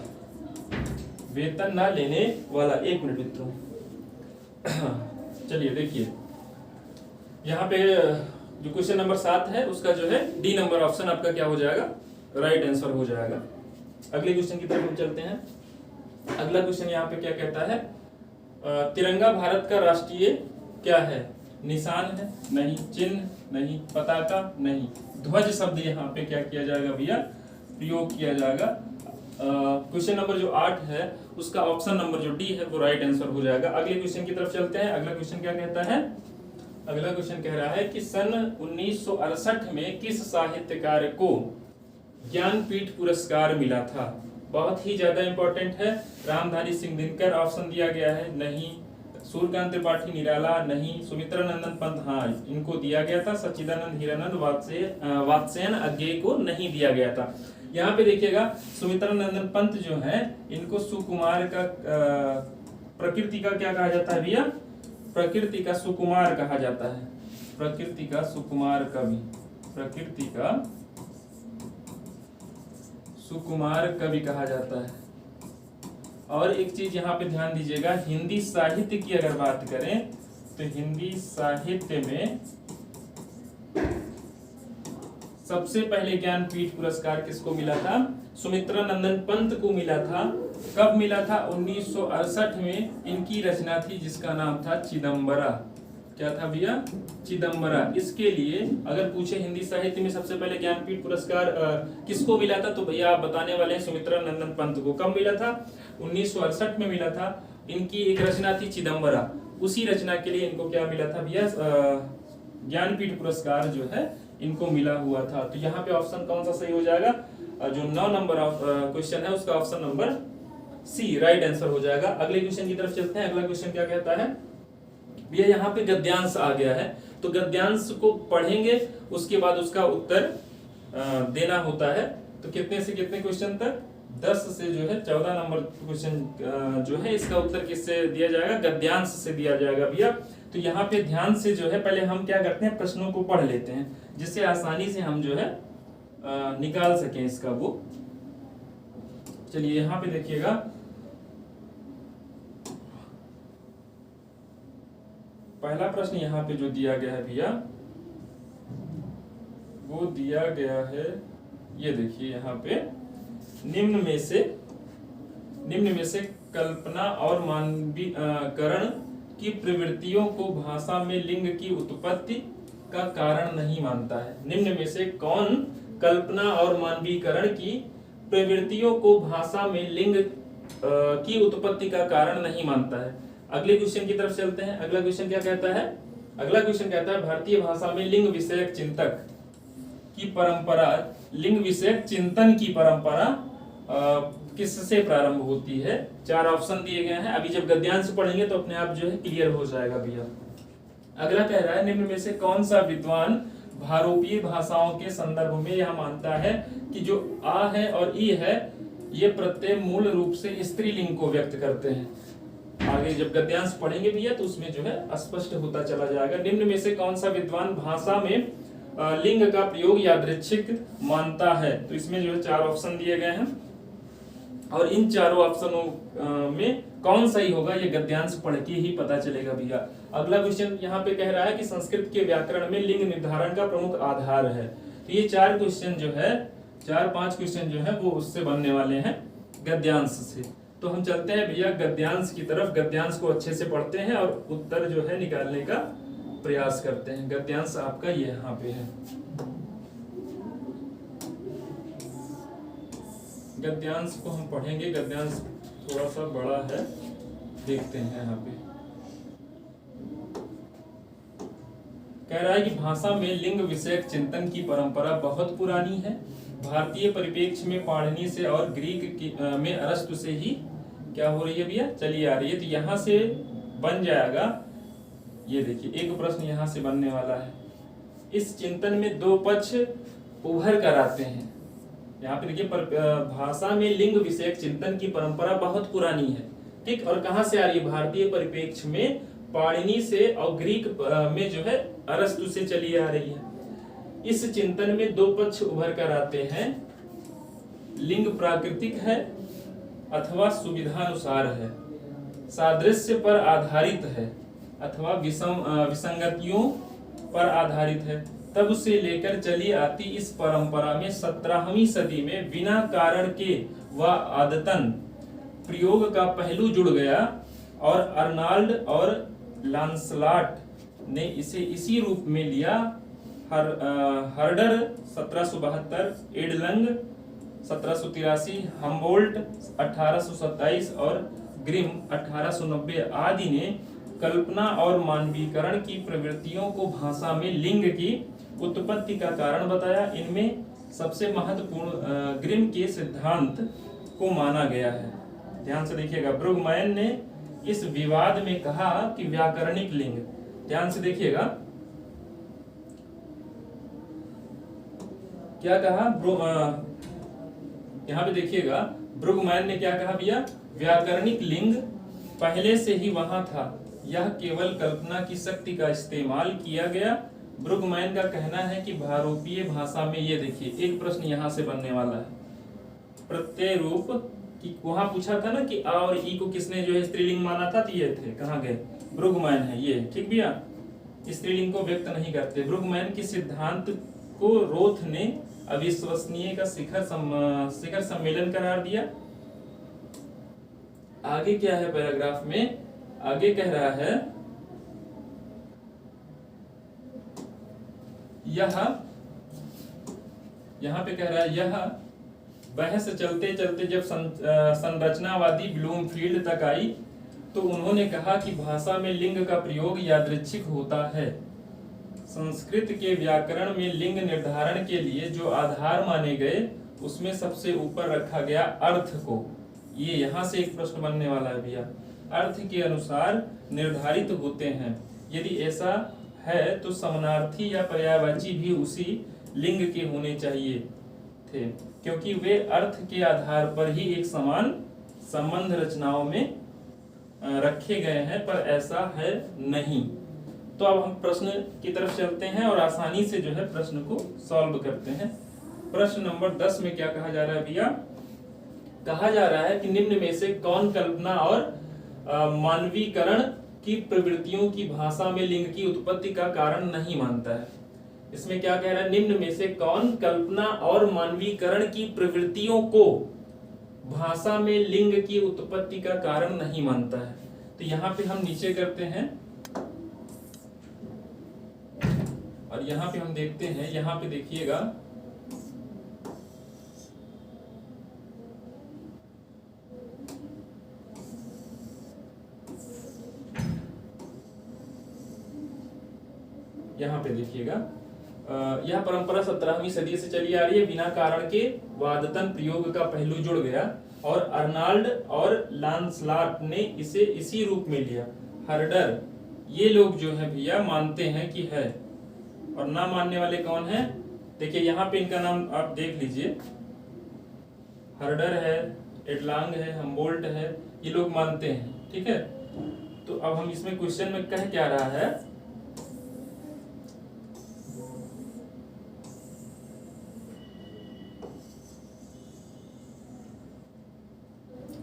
वेतन ना लेने वाला। एक मिनट मित्रों, चलिए देखिए यहाँ पे जो क्वेश्चन नंबर 7 है उसका जो है डी नंबर ऑप्शन आपका क्या हो जाएगा? राइट आंसर हो जाएगा। अगले क्वेश्चन की तरफ हम चलते हैं। अगला क्वेश्चन यहाँ पे क्या कहता है? तिरंगा भारत का राष्ट्रीय क्या है? निशान है? नहीं। चिन्ह? नहीं। पताका? नहीं। ध्वज शब्द यहाँ पे क्या किया जाएगा भैया? प्रयोग किया जाएगा। क्वेश्चन नंबर जो 8 है उसका ऑप्शन नंबर जो डी है वो राइट आंसर हो जाएगा। अगले क्वेश्चन की तरफ चलते हैं। अगला क्वेश्चन क्या कहता है? अगला क्वेश्चन कह रहा है कि सन 1968 में किस साहित्यकार को ज्ञानपीठ पुरस्कार मिला था? बहुत ही ज्यादा इंपॉर्टेंट है। रामधारी सिंह दिनकर ऑप्शन दिया गया है, नहीं। सूर्यकांत त्रिपाठी निराला, नहीं। सुमित्रा नंदन पंत, हाँ इनको दिया गया था। सच्चिदानंद हीरानंद वात्स्ययन अज्ञेय को नहीं दिया गया था। यहाँ पे देखिएगा सुमित्रा नंदन पंत जो है इनको सुकुमार का प्रकृति का क्या कहा जाता है भैया? प्रकृति का सुकुमार कहा जाता है। प्रकृति का सुकुमार कवि, प्रकृति का सुकुमार कवि कहा जाता है। और एक चीज यहाँ पे ध्यान दीजिएगा, हिंदी साहित्य की अगर बात करें तो हिंदी साहित्य में सबसे पहले ज्ञानपीठ पुरस्कार किसको मिला था? सुमित्रा नंदन पंत को मिला था। कब मिला था? 1968 में। इनकी रचना थी जिसका नाम था चिदम्बरा। क्या था भैया? चिदम्बरा। इसके लिए अगर पूछे हिंदी साहित्य में सबसे पहले ज्ञानपीठ पुरस्कार किसको मिला था, तो भैया आप बताने वाले हैं सुमित्रा नंदन पंत को। कब मिला था? 1968 में मिला था। इनकी एक रचना थी चिदम्बरा, उसी रचना के लिए इनको क्या मिला था भैया? ज्ञानपीठ पुरस्कार जो है इनको मिला हुआ था। तो यहाँ पे ऑप्शन कौन सा सही हो जाएगा? जो 9 नंबर क्वेश्चन है उसका option number C right answer हो जाएगा। अगले क्वेश्चन की तरफ चलते हैं। अगला क्वेश्चन क्या कहता है भैया? यहाँ पे गद्यांश आ गया है, तो गद्यांश को पढ़ेंगे उसके बाद उसका उत्तर देना होता है। तो कितने से कितने क्वेश्चन तक? 10 से जो है 14 नंबर क्वेश्चन जो है इसका उत्तर किससे दिया जाएगा? गद्यांश से दिया जाएगा भैया। तो यहाँ पे ध्यान से जो है पहले हम क्या करते हैं? प्रश्नों को पढ़ लेते हैं जिससे आसानी से हम जो है निकाल सकें इसका वो। चलिए यहाँ पे देखिएगा, पहला प्रश्न यहाँ पे जो दिया गया है भैया वो दिया गया है, ये देखिए यहाँ पे निम्न में से कल्पना और मानवीकरण की प्रवृत्तियों को भाषा में लिंग की उत्पत्ति का कारण नहीं मानता है। निम्न में से कौन कल्पना और मानवीकरण की प्रवृत्तियों को भाषा में लिंग की उत्पत्ति का कारण नहीं मानता है? अगले क्वेश्चन की तरफ चलते हैं। अगला क्वेश्चन क्या कहता है? अगला क्वेश्चन कहता है भारतीय भाषा में लिंग विषयक चिंतक की परंपरा, लिंग विषयक चिंतन की परंपरा किससे प्रारंभ होती है? 4 ऑप्शन दिए गए हैं। अभी जब गद्यांश पढ़ेंगे तो अपने आप जो है क्लियर हो जाएगा भैया। अगला कह रहा है निम्न में से कौन सा विद्वान भारोपीय भाषाओं के संदर्भ में यह मानता है कि जो आ है और ई है ये प्रत्यय मूल रूप से स्त्रीलिंग को व्यक्त करते हैं। आगे जब गद्यांश पढ़ेंगे भैया तो उसमें जो है स्पष्ट होता चला जाएगा। निम्न में से कौन सा विद्वान भाषा में लिंग का प्रयोग यादृच्छिक मानता है? तो इसमें जो है 4 ऑप्शन दिए गए हैं और इन चारों ऑप्शनों में कौन सही होगा ये गद्यांश पढ़ के ही पता चलेगा भैया। अगला क्वेश्चन यहाँ पे कह रहा है कि संस्कृत के व्याकरण में लिंग निर्धारण का प्रमुख आधार है। तो ये 4 क्वेश्चन जो है 4-5 क्वेश्चन जो है वो उससे बनने वाले हैं गद्यांश से। तो हम चलते हैं भैया गद्यांश की तरफ। गद्यांश को अच्छे से पढ़ते हैं और उत्तर जो है निकालने का प्रयास करते हैं। गद्यांश आपका ये यहाँ पे है। गद्यांश को हम पढ़ेंगे। गद्यांश थोड़ा सा बड़ा है, देखते हैं यहाँ पे। कह रहा है कि भाषा में लिंग विषयक चिंतन की परंपरा बहुत पुरानी है। भारतीय परिप्रेक्ष्य में पाणिनि से और ग्रीक में अरस्तु से ही क्या हो रही है भैया, चली आ रही है। तो यहाँ से बन जाएगा, ये देखिए एक प्रश्न यहाँ से बनने वाला है। इस चिंतन में 2 पक्ष उभर कर आते हैं। यहाँ पे देखिए भाषा में लिंग विषयक चिंतन की परंपरा बहुत पुरानी है, ठीक। और कहाँ से आ रही है? भारतीय परिप्रेक्ष्य में पाणिनि से और ग्रीक में जो है अरस्तु से चली आ रही है। इस चिंतन में 2 पक्ष उभर कर आते हैं। लिंग प्राकृतिक है अथवा सुविधानुसार है, सादृश्य पर आधारित है अथवा विसंगतियों पर आधारित है। तब से लेकर चली आती इस परंपरा में 17वीं सदी में बिना कारण के व आदतन प्रयोग का पहलू जुड़ गया और अर्नाल्ड और लांसलाट ने इसे इसी रूप में लिया। हर्डर 1772, एडलंग 1783, हम्बोल्ट 1827 और ग्रिम 1890 आदि ने कल्पना और मानवीकरण की प्रवृत्तियों को भाषा में लिंग की उत्पत्ति का कारण बताया। इनमें सबसे महत्वपूर्ण ग्रिम के सिद्धांत को माना गया है। ध्यान से देखिएगा, ब्रुगमैन ने इस विवाद में कहा कि व्याकरणिक लिंग, ध्यान से देखिएगा क्या कहा, यहाँ पे देखिएगा ब्रुगमैन ने क्या कहा भैया, व्याकरणिक लिंग पहले से ही वहां था, यह केवल कल्पना की शक्ति का इस्तेमाल किया गया। ब्रुगमैन का कहना है कि भारोपीय भाषा में, ये देखिए एक प्रश्न यहाँ से बनने वाला है, प्रत्यय रूप कि वहां पूछा था ना कि आ और ई को किसने जो है स्त्रीलिंग माना था, तो ये थे, कहाँ गए, ब्रुगमैन है ये, ठीक भैया। स्त्रीलिंग को व्यक्त नहीं करते। ब्रुगमैन के सिद्धांत को रोथ ने अविश्वसनीय का शिखर सम्मेलन करार दिया। आगे क्या है पैराग्राफ में, आगे कह रहा है यहाँ पे कह रहा है यह बहस चलते चलते जब संरचनावादी ब्लूमफील्ड तक आई तो उन्होंने कहा कि भाषा में लिंग का प्रयोग यादृच्छिक होता है। संस्कृत के व्याकरण में लिंग निर्धारण के लिए जो आधार माने गए उसमें सबसे ऊपर रखा गया अर्थ को। ये यहाँ से एक प्रश्न बनने वाला है भैया, अर्थ के अनुसार निर्धारित होते हैं। यदि ऐसा है तो समानार्थी या पर्यायवाची भी उसी लिंग के होने चाहिए थे, क्योंकि वे अर्थ के आधार पर ही एक समान संबंध रचनाओं में रखे गए हैं, पर ऐसा है नहीं। तो अब हम प्रश्न की तरफ चलते हैं और आसानी से जो है प्रश्न को सॉल्व करते हैं। प्रश्न नंबर 10 में क्या कहा जा रहा है भैया, कहा जा रहा है कि निम्न में से कौन कल्पना और मानवीकरण की प्रवृत्तियों की भाषा में लिंग की उत्पत्ति का कारण नहीं मानता है। इसमें क्या कह रहा है, निम्न में से कौन कल्पना और मानवीकरण की प्रवृत्तियों को भाषा में लिंग की उत्पत्ति का कारण नहीं मानता है। तो यहाँ पे हम नीचे करते हैं और यहाँ पे हम देखते हैं, यहाँ पे देखिएगा यहाँ पे देखिएगा, यह परंपरा 17वीं सदी से चली आ रही है। बिना कारण के वादतन प्रयोग का पहलू जुड़ गया और अर्नाल्ड और लांसलाट ने इसे इसी रूप में लिया। हर्डर ये लोग जो है भैया मानते हैं कि है, और ना मानने वाले कौन है? देखिए यहाँ पे इनका नाम आप देख लीजिए, हर्डर है, एडलांग है, हम्बोल्ट है, ये लोग मानते हैं। ठीक है, तो अब हम इसमें क्वेश्चन में कह क्या रहा है,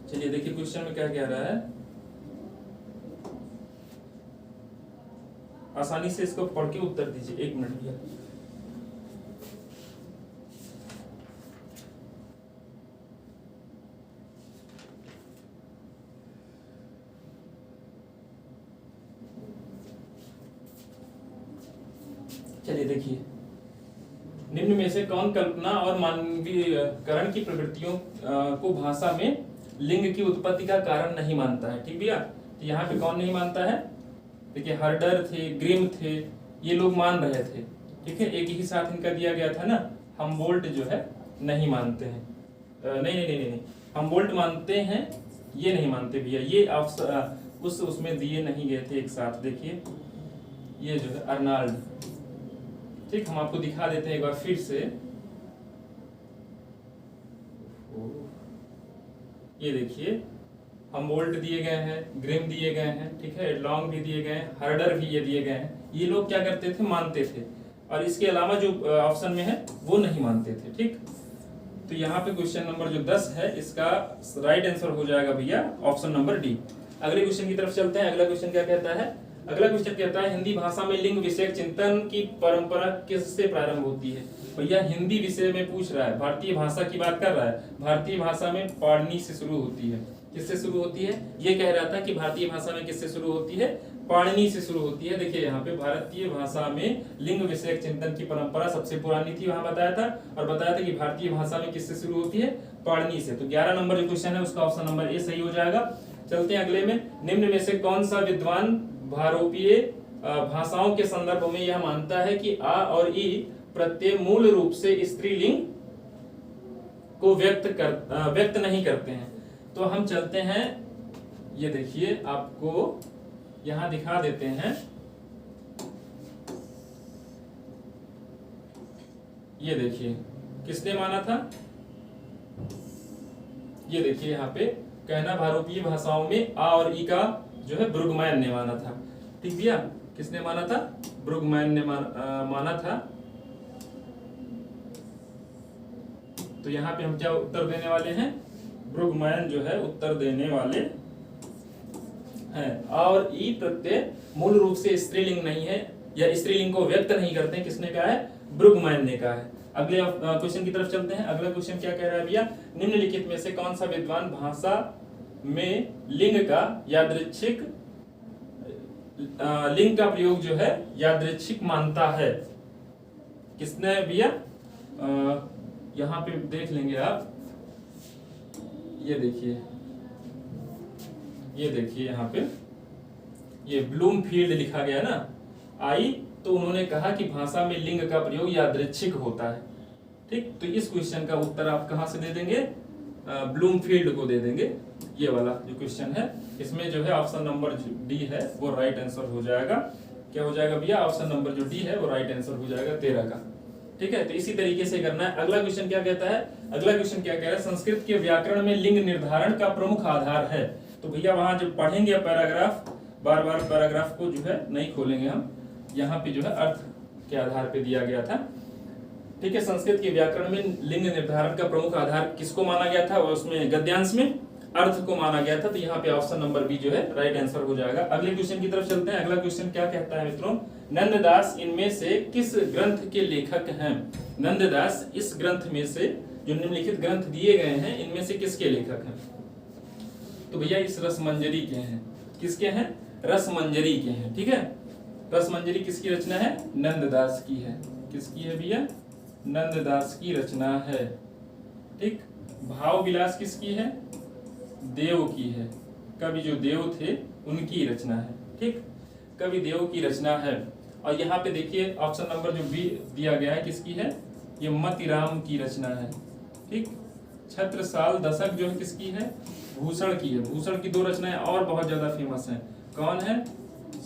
चलिए देखिए क्वेश्चन में क्या कह रहा है, आसानी से इसको पढ़ के उत्तर दीजिए। 1 मिनट भैया। चलिए देखिए, निम्न में से कौन कल्पना और मानवीकरण की प्रवृत्तियों को भाषा में लिंग की उत्पत्ति का कारण नहीं मानता है? ठीक भैया, तो यहाँ पे कौन नहीं मानता है? देखिए हर्डर थे, ग्रिम थे, ये लोग मान रहे थे। ठीक है, एक ही साथ इनका दिया गया था ना। हम्बोल्ट जो है नहीं मानते हैं, नहीं, हम्बोल्ट मानते हैं, ये नहीं मानते भैया। ये उसमें दिए नहीं गए थे एक साथ। देखिए ये जो है अर्नाल्ड, ठीक, हम आपको दिखा देते हैं एक बार फिर से। ये देखिए हम्बोल्ट दिए गए हैं, ग्रिम दिए गए हैं, ठीक है, एडलॉन्ग भी दिए गए हैं, हर्डर भी ये दिए गए हैं। ये लोग क्या करते थे? मानते थे, और इसके अलावा जो ऑप्शन में है वो नहीं मानते थे। ठीक, तो यहाँ पे क्वेश्चन नंबर जो 10 है इसका राइट आंसर हो जाएगा भैया ऑप्शन नंबर डी। अगले क्वेश्चन की तरफ चलते हैं। अगला क्वेश्चन क्या कहता है? अगला क्वेश्चन कहता है हिंदी भाषा में लिंग विषयक चिंतन की परंपरा किससे प्रारंभ होती है? भैया हिंदी विषय में पूछ रहा है, भारतीय भाषा की बात कर रहा है। भारतीय भाषा में पाणिनि से शुरू होती है। किससे शुरू होती है? ये कह रहा था कि भारतीय भाषा में किससे शुरू होती है? पाणिनि से शुरू होती है। देखिए यहाँ पे भारतीय भाषा में लिंग विषयक चिंतन की परंपरा सबसे पुरानी थी, वहां बताया था, और बताया था कि भारतीय भाषा में किससे शुरू होती है? पाणिनि से। तो 11 नंबर जो क्वेश्चन है उसका ऑप्शन नंबर ए सही हो जाएगा। चलते हैं अगले में। निम्न में से कौन सा विद्वान भारोपीय भाषाओं के संदर्भ में यह मानता है कि आ और ई प्रत्यय मूल रूप से स्त्रीलिंग को व्यक्त नहीं करते हैं? तो हम चलते हैं, ये देखिए आपको यहां दिखा देते हैं। ये देखिए किसने माना था? ये देखिए यहाँ पे कहना भारोपीय भाषाओं में आ और ई का जो है ब्रुगमैन ने माना था। ठीक भैया, किसने माना था? ब्रुगमैन ने माना था। तो यहाँ पे हम क्या उत्तर देने वाले हैं? ब्रुगमैन जो है उत्तर देने वाले हैं। आ और ई प्रत्यय मूल रूप से स्त्रीलिंग नहीं है या स्त्रीलिंग को व्यक्त नहीं करते। किसने कहा है? ब्रुगमैन ने कहा है। अगले क्वेश्चन की तरफ चलते हैं। अगला क्वेश्चन क्या कह रहा है भैया? निम्नलिखित में से कौन सा विद्वान भाषा में लिंग का प्रयोग जो है यादृच्छिक मानता है? किसने भैया? यहाँ पे देख लेंगे आप, ये देखिए यहाँ पे ये ब्लूमफील्ड लिखा गया ना, आई, तो उन्होंने कहा कि भाषा में लिंग का प्रयोग यादृच्छिक होता है। ठीक, तो इस क्वेश्चन का उत्तर आप कहां से दे देंगे? ब्लूमफील्ड को दे देंगे। ये वाला जो क्वेश्चन है इसमें जो है ऑप्शन नंबर डी है वो राइट आंसर हो जाएगा। क्या हो जाएगा भैया? ऑप्शन नंबर जो डी है वो राइट आंसर हो जाएगा 13 का। ठीक है, तो इसी तरीके से करना है। अगला क्वेश्चन क्या कहता है? अगला क्वेश्चन क्या कह रहा है? संस्कृत के व्याकरण में लिंग निर्धारण का प्रमुख आधार है। तो भैया वहां जब पढ़ेंगे पैराग्राफ, बार बार पैराग्राफ को जो है नहीं खोलेंगे हम, यहाँ पे जो है अर्थ के आधार पे दिया गया था। ठीक है, संस्कृत के व्याकरण में लिंग निर्धारण का प्रमुख आधार किसको माना गया था? उसमें गद्यांश में अर्थ को माना गया था। तो यहाँ पे ऑप्शन नंबर बी जो है राइट आंसर हो जाएगा। अगले क्वेश्चन की तरफ चलते हैं। अगला क्वेश्चन क्या कहता है मित्रों? नंददास इनमें से किस ग्रंथ के लेखक हैं? नंददास इस ग्रंथ में से, जो निम्नलिखित ग्रंथ दिए गए हैं, इनमें से किसके लेखक हैं? तो भैया इस रसमंजरी के हैं। किसके हैं? रसमंजरी के हैं। ठीक है, रसमंजरी किसकी रचना है? नंददास की है। किसकी है भैया? नंददास की रचना है। ठीक, भाव विलास किसकी है? देव की है। कवि जो देव थे उनकी रचना है। ठीक, कवि देव की रचना है। और यहाँ पे देखिए ऑप्शन नंबर जो बी दिया गया है किसकी है, ये मतिराम की रचना है। ठीक, छत्रसाल दशक जो है किसकी है, भूषण की है। भूषण की 2 रचनाएं और बहुत ज्यादा फेमस हैं। कौन है,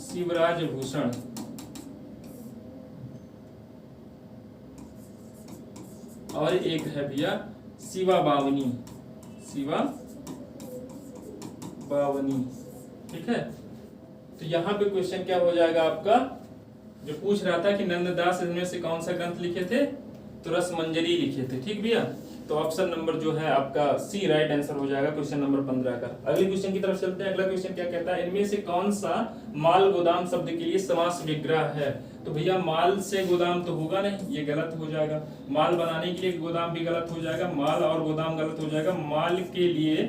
शिवराज भूषण। और एक है भैया शिवा बावनी, शिवा बावनी। ठीक है, तो यहाँ पे क्वेश्चन क्या हो जाएगा आपका, जो पूछ रहा था कि नंददास इनमें से कौन सा ग्रंथ लिखे थे, तो रसमंजरी लिखे थे। ठीक भैया, तो ऑप्शन नंबर जो है आपका सी राइट आंसर हो जाएगा क्वेश्चन नंबर 15 का। अगले क्वेश्चन की तरफ चलते हैं। अगला क्वेश्चन क्या कहता है, इनमें से कौन सा माल गोदाम शब्द के लिए समास विग्रह है। तो भैया माल से गोदाम तो होगा नहीं, ये गलत हो जाएगा। माल बनाने के लिए गोदाम भी गलत हो जाएगा, माल और गोदाम गलत हो जाएगा, माल के लिए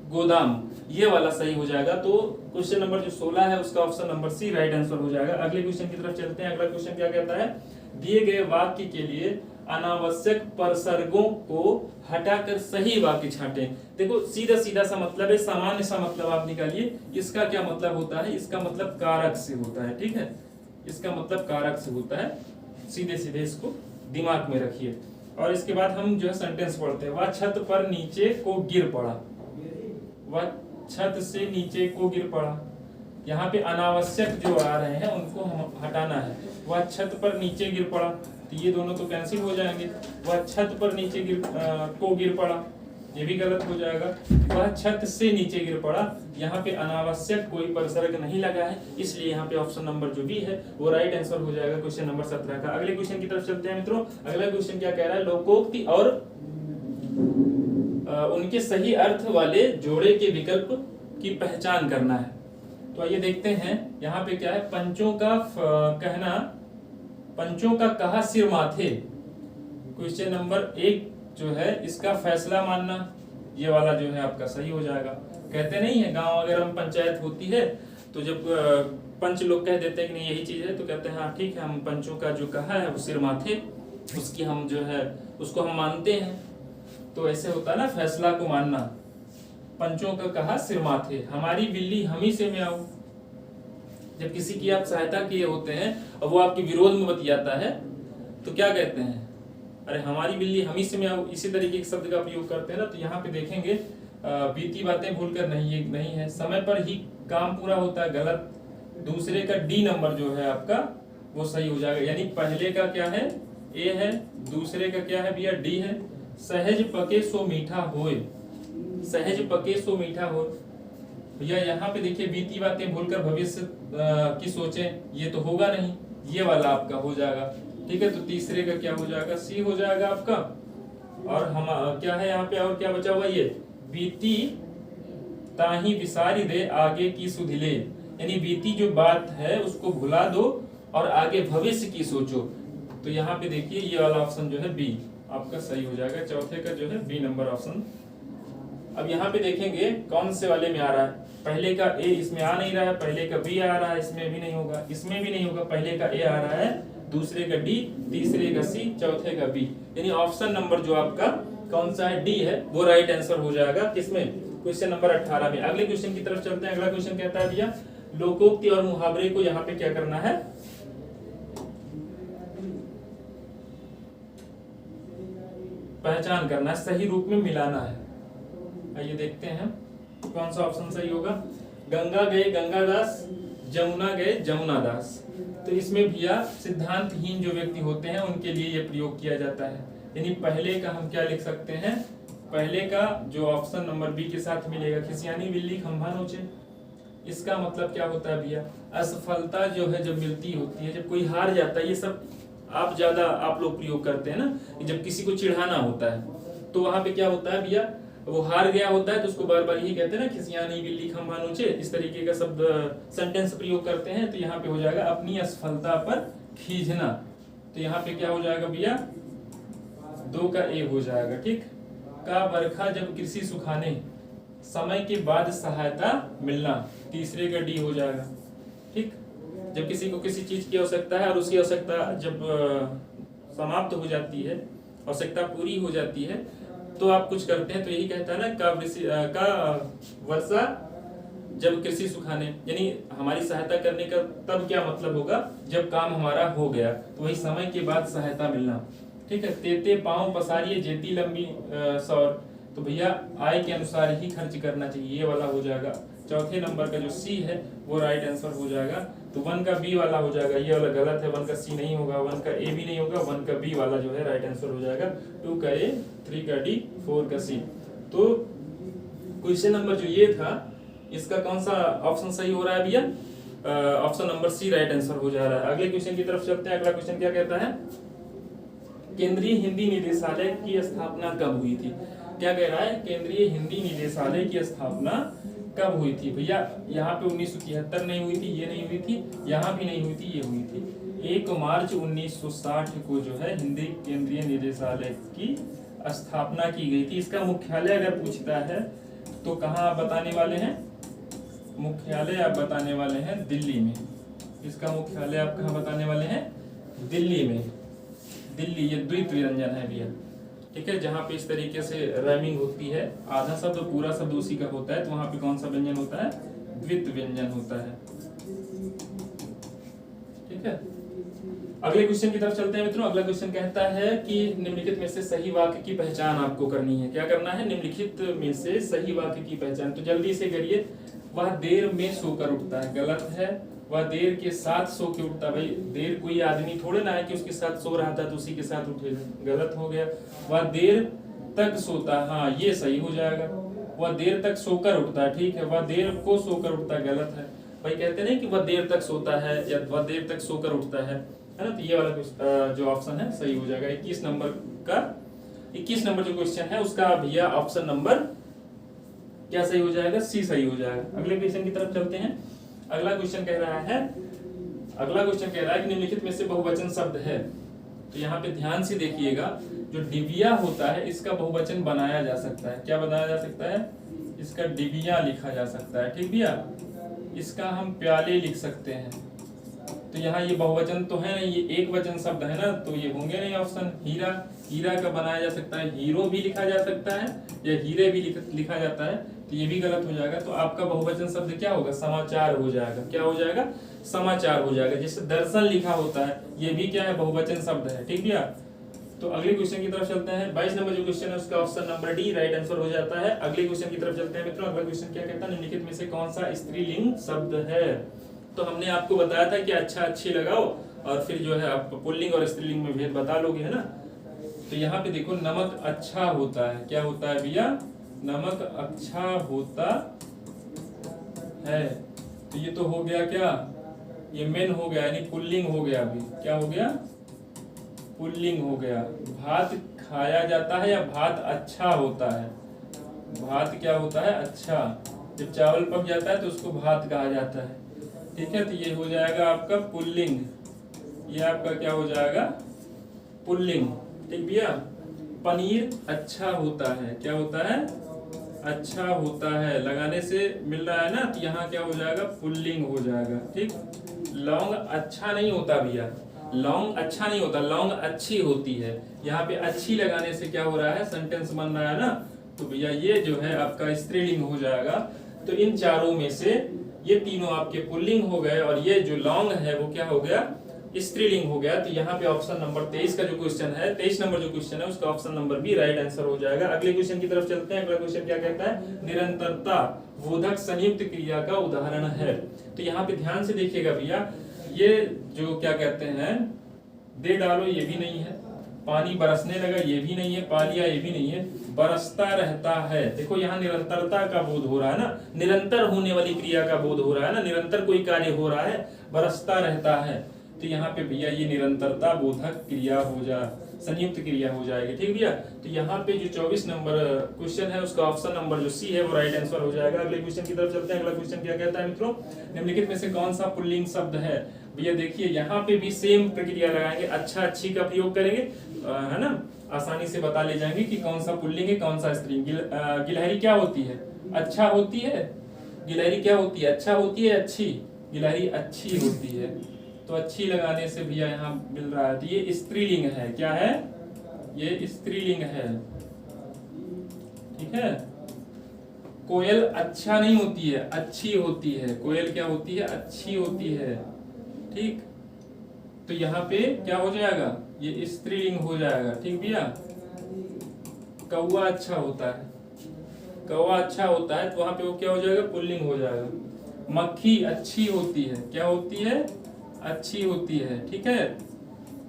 गोदाम ये वाला सही हो जाएगा। तो क्वेश्चन नंबर जो 16 है उसका option number C right answer हो जाएगा। अगले क्वेश्चन की तरफ चलते हैं। अगला क्वेश्चन क्या कहता है, दिए गए वाक्य के लिए अनावश्यक परसर्गों को हटाकर सही वाक्य छांटें। देखो सीधा सीधा सा मतलब है, सामान्य सा मतलब आप निकालिए। इसका क्या मतलब होता है, इसका मतलब कारक से होता है। ठीक है, इसका मतलब कारक से होता है, सीधे सीधे इसको दिमाग में रखिए। और इसके बाद हम जो है सेंटेंस पढ़ते हैं। वह छत पर नीचे को गिर पड़ा, वह छत से नीचे को गिर पड़ा। यहाँ पे अनावश्यक जो आ रहे हैं उनको हम हटाना है। वह छत पर नीचे गिर पड़ा, तो ये दोनों तो कैंसिल हो जाएंगे। वह छत पर नीचे को गिर पड़ा, ये भी गलत हो जाएगा। वह छत से नीचे गिर पड़ा, यहाँ पे अनावश्यक कोई परसर्ग नहीं लगा है, इसलिए यहाँ पे ऑप्शन नंबर जो भी है वो राइट आंसर हो जाएगा क्वेश्चन नंबर 17 का। अगले क्वेश्चन की तरफ चलते हैं मित्रों। अगला क्वेश्चन क्या कह रहा है, लोकोक्ति और उनके सही अर्थ वाले जोड़े के विकल्प की पहचान करना है। तो आइए देखते हैं यहाँ पे क्या है, पंचों का कहना, पंचों का कहा सिर माथे। क्वेश्चन नंबर 1 जो है इसका फैसला मानना, ये वाला जो है आपका सही हो जाएगा। कहते नहीं है गांव अगर हम पंचायत होती है तो जब पंच लोग कह देते हैं कि नहीं यही चीज है, तो कहते हैं हाँ ठीक है, हम पंचों का जो कहा है वो सिर माथे, उसकी हम जो है उसको हम मानते हैं। तो ऐसे होता है ना, फैसला को मानना। पंचों का कहा सिर माथे, हमारी बिल्ली हम ही से म्याऊं। जब किसी की आप सहायता किए होते हैं और वो आपके विरोध में बतियाता है तो क्या कहते हैं, अरे हमारी बिल्ली हम ही से म्याऊं। इसी तरीके के शब्द का प्रयोग करते हैं ना। तो यहाँ पे देखेंगे बीती बातें भूलकर नहीं, ये नहीं है। समय पर ही काम पूरा होता है, गलत। दूसरे का डी नंबर जो है आपका वो सही हो जाएगा। यानी पहले का क्या है, ए है, दूसरे का क्या है भैया, डी है। सहज पके सो मीठा होए, सहज पके सो मीठा हो। भैया यहाँ पे देखिए बीती बातें भूलकर भविष्य की सोचें, ये तो होगा नहीं, ये वाला आपका हो जाएगा। ठीक है, तो तीसरे का क्या हो जाएगा, सी हो जाएगा आपका। और हम क्या है यहाँ पे, और क्या बचा हुआ, ये बीती ताही विसारी दे आगे की सुधिले। यानी बीती जो बात है उसको भुला दो और आगे भविष्य की सोचो। तो यहाँ पे देखिए ये वाला ऑप्शन जो है बी आपका सही हो जाएगा। चौथे का जो है बी नंबर ऑप्शन। अब यहाँ पे देखेंगे कौन से वाले में आ रहा है। पहले का ए इसमें आ नहीं रहा है, पहले का बी आ रहा है, इसमें भी नहीं होगा, इसमें भी नहीं होगा। पहले का ए आ रहा है, दूसरे का डी, तीसरे का सी, चौथे का बी। यानी ऑप्शन नंबर जो आपका कौन सा है, डी है, वो राइट आंसर हो जाएगा। किसमें, क्वेश्चन नंबर 18 में। अगले क्वेश्चन की तरफ चलते हैं। अगला क्वेश्चन कहता है भैया लोकोक्ति और मुहावरे को यहाँ पे क्या करना है, पहचान करना है, सही रूप में मिलाना है। आइए देखते हैं कौन सा ऑप्शन सही होगा। गंगा गए गंगादास, जमुना गए जमुनादास। तो इसमें भैया सिद्धांतहीन जो व्यक्ति होते हैं उनके लिए ये प्रयोग किया जाता है। यानी पहले का हम क्या लिख सकते हैं, पहले का जो ऑप्शन नंबर बी के साथ मिलेगा, खिसियानी बिल्ली खंभा नोचे। इसका मतलब क्या होता है भैया, असफलता जो है जब मिलती होती है, जब कोई हार जाता है, ये सब आप ज्यादा आप लोग प्रयोग करते हैं ना। जब किसी को चिढ़ाना होता है तो वहां पे क्या होता है भैया, वो हार गया होता है तो उसको बार बार यही कहते हैं ना, खिसियानी बिल्ली खंभा नोचे। इस तरीके का शब्द सेंटेंस प्रयोग करते हैं। तो यहाँ पे हो जाएगा अपनी असफलता पर खींचना। तो यहाँ पे क्या हो जाएगा भैया, 2 का ए हो जाएगा। ठीक, का बरखा जब कृषि सुखाने, समय के बाद सहायता मिलना, तीसरे का डी हो जाएगा। ठीक, जब किसी को किसी चीज की आवश्यकता है और उसकी आवश्यकता जब समाप्त हो जाती है, आवश्यकता पूरी हो जाती है, तो आप कुछ करते हैं। तो यही कहता है ना, का वर्षा जब कृषि सुखाने यानी हमारी सहायता करने का तब क्या मतलब होगा, जब काम हमारा हो गया, तो वही समय के बाद सहायता मिलना। ठीक है, तेते पाँव पसारिए जेती लंबी सौर, तो भैया आय के अनुसार ही खर्च करना चाहिए, ये वाला हो जाएगा। चौथे नंबर का जो सी है वो राइट आंसर हो जाएगा। तो 1 का बी वाला हो जाएगा, ये वाला गलत है, 1 का सी नहीं होगा, 1 का ए भी नहीं होगा, 1 का बी वाला जो है राइट आंसर हो जाएगा। 2 का ए, 3 का डी, 4 का सी। तो क्वेश्चन नंबर जो ये था इसका कौन सा ऑप्शन सही हो रहा है भैया? Option number C right answer हो जा रहा है। अगले क्वेश्चन की तरफ चलते हैं। अगला क्वेश्चन क्या कहता है, केंद्रीय हिंदी निदेशालय की स्थापना कब हुई थी? क्या कह रहा है, केंद्रीय हिंदी निदेशालय की स्थापना कब हुई थी? भैया यहाँ पे 1973 नहीं हुई थी, ये नहीं हुई थी, यहाँ भी नहीं हुई थी, ये हुई थी 1 मार्च 1960 को जो है हिंदी केंद्रीय निदेशालय की स्थापना की गई थी। इसका मुख्यालय अगर पूछता है तो कहाँ आप बताने वाले हैं? मुख्यालय आप बताने वाले हैं दिल्ली में। इसका मुख्यालय आप कहाँ बताने वाले हैं? दिल्ली में। दिल्ली, ये द्वित व्यंजन है भैया। ठीक है, जहाँ पे इस तरीके से राइमिंग होती है, आधा शब्द पूरा शब्द उसी का होता है, तो वहां पे कौन सा व्यंजन होता है? द्वित व्यंजन होता है। ठीक है, अगले क्वेश्चन की तरफ चलते हैं मित्रों। अगला क्वेश्चन कहता है कि निम्नलिखित में से सही वाक्य की पहचान आपको करनी है। क्या करना है? निम्नलिखित में से सही वाक्य की पहचान। तो जल्दी से करिए। वह देर में सोकर उठता है, गलत है। वह देर के साथ सो के उठता है, भाई देर कोई आदमी थोड़े ना है कि उसके साथ सो रहा था तो उसी के साथ उठेगा, गलत हो गया। वह देर तक सोता है, हाँ ये सही हो जाएगा। वह देर तक सोकर उठता है, ठीक है। वह देर को सोकर उठता है, गलत है। भाई कहते नहीं कि वह देर तक सोता है या वह देर तक सोकर उठता है ना, तो ये वाला जो ऑप्शन है सही हो जाएगा। 21 नंबर जो क्वेश्चन है उसका भैया ऑप्शन नंबर क्या सही हो जाएगा? सी सही हो जाएगा। अगले क्वेश्चन की तरफ चलते हैं। अगला क्वेश्चन कह रहा है कि निम्नलिखित में से बहुवचन शब्द है। तो यहाँ पे ध्यान से देखिएगा, जो डिबिया होता है इसका बहुवचन बनाया जा सकता है। क्या बनाया जा सकता है? इसका डिबिया लिखा जा सकता है, ठीक भैया। इसका हम प्याले लिख सकते हैं। तो यहाँ ये बहुवचन तो है नहीं, ये एक वचन शब्द है ना, तो ये होंगे नहीं ऑप्शन। हीरा का बनाया जा सकता है, हीरो भी लिखा जा सकता है या हीरे भी लिखा जाता है, तो ये भी गलत हो जाएगा। तो आपका बहुवचन शब्द क्या होगा? समाचार हो जाएगा। क्या हो जाएगा? समाचार हो जाएगा। जैसे दर्शन लिखा होता है, ये भी क्या है? बहुवचन शब्द है, ठीक भैया। तो अगले क्वेश्चन की तरफ चलते हैं। 22 नंबर जो क्वेश्चन है उसका option number D right answer हो जाता है। अगले क्वेश्चन की तरफ चलते हैं मित्रों। अगला क्वेश्चन क्या कहता है? निम्नलिखित में से कौन सा स्त्रीलिंग शब्द है? तो हमने आपको बताया था कि अच्छा अच्छी लगाओ और फिर जो है आप पुल्लिंग और स्त्रीलिंग में भेद बता लोगे, है ना। तो यहाँ पे देखो, नमक अच्छा होता है। क्या होता है भैया? नमक अच्छा होता है। तो ये तो हो गया क्या? ये मेन हो गया, यानी पुल्लिंग हो गया। अभी क्या हो गया? पुल्लिंग हो गया। भात खाया जाता है या भात अच्छा होता है? भात क्या होता है? अच्छा। जब चावल पक जाता है तो उसको भात कहा जाता है, ठीक है। तो ये हो जाएगा आपका पुल्लिंग। ये आपका क्या हो जाएगा? पुल्लिंग, ठीक भैया। पनीर अच्छा होता है। क्या होता है? अच्छा होता है। लगाने से मिल रहा है ना, तो यहाँ क्या हो जाएगा? पुल्लिंग हो जाएगा, ठीक। लौंग अच्छा नहीं होता भैया, लौंग अच्छा नहीं होता, लौंग अच्छी होती है। यहाँ पे अच्छी लगाने से क्या हो रहा है? सेंटेंस बन रहा है ना, तो भैया ये जो है आपका स्त्रीलिंग हो जाएगा। तो इन चारों में से ये तीनों आपके पुल्लिंग हो गए और ये जो लौंग है वो क्या हो गया? स्त्रीलिंग हो गया। तो यहाँ पे ऑप्शन नंबर 23 का जो क्वेश्चन है, 23 नंबर जो क्वेश्चन है उसका option number B right answer हो जाएगा। अगले क्वेश्चन की तरफ चलते हैं। अगला क्वेश्चन क्या कहता है? निरंतरता बोधक संयुक्त क्रिया का उदाहरण है। तो यहाँ पे ध्यान से देखिएगा भैया, ये जो क्या कहते हैं, दे डालो ये भी नहीं है, पानी बरसने लगा ये भी नहीं है, पा लिया ये भी नहीं है, बरसता रहता है। देखो यहाँ निरंतरता का बोध हो रहा है ना, निरंतर होने वाली क्रिया का बोध हो रहा है ना, निरंतर कोई कार्य हो रहा है, बरसता रहता है। तो यहाँ पे भैया ये निरंतरता बोधक क्रिया हो जा, संयुक्त क्रिया हो जाएगी, ठीक भैया। तो यहाँ पे जो 24 नंबर क्वेश्चन है उसका ऑप्शन नंबर जो सी है वो राइट आंसर हो जाएगा। अगले क्वेश्चन की तरफ चलते हैं। अगला क्वेश्चन क्या कहता है मित्रों? निम्नलिखित में से कौन सा पुल्लिंग शब्द है? भैया देखिए यहाँ पे भी सेम प्रक्रिया लगाएंगे, अच्छा अच्छी का प्रयोग करेंगे, है ना, आसानी से बता ले जाएंगे कि कौन सा पुल्लिंग है कौन सा स्त्रीलिंग। गिलहरी क्या होती है? अच्छा होती है। गिलहरी क्या होती है? अच्छा होती है, अच्छी। गिलहरी अच्छी होती है, तो अच्छी लगाने से भैया यहाँ मिल रहा है। तो ये स्त्रीलिंग है। क्या है? ये स्त्रीलिंग है, ठीक है। कोयल अच्छा नहीं होती है, अच्छी होती है। कोयल क्या होती है? अच्छी होती है। ठीक, तो यहाँ पे क्या हो जाएगा? ये स्त्रीलिंग हो जाएगा। ठीक भैया, कौवा अच्छा होता है, कौवा अच्छा होता है तो वहां पे वो क्या हो जाएगा? पुल्लिंग हो जाएगा। मक्खी अच्छी होती है, क्या होती है? अच्छी होती है। ठीक है,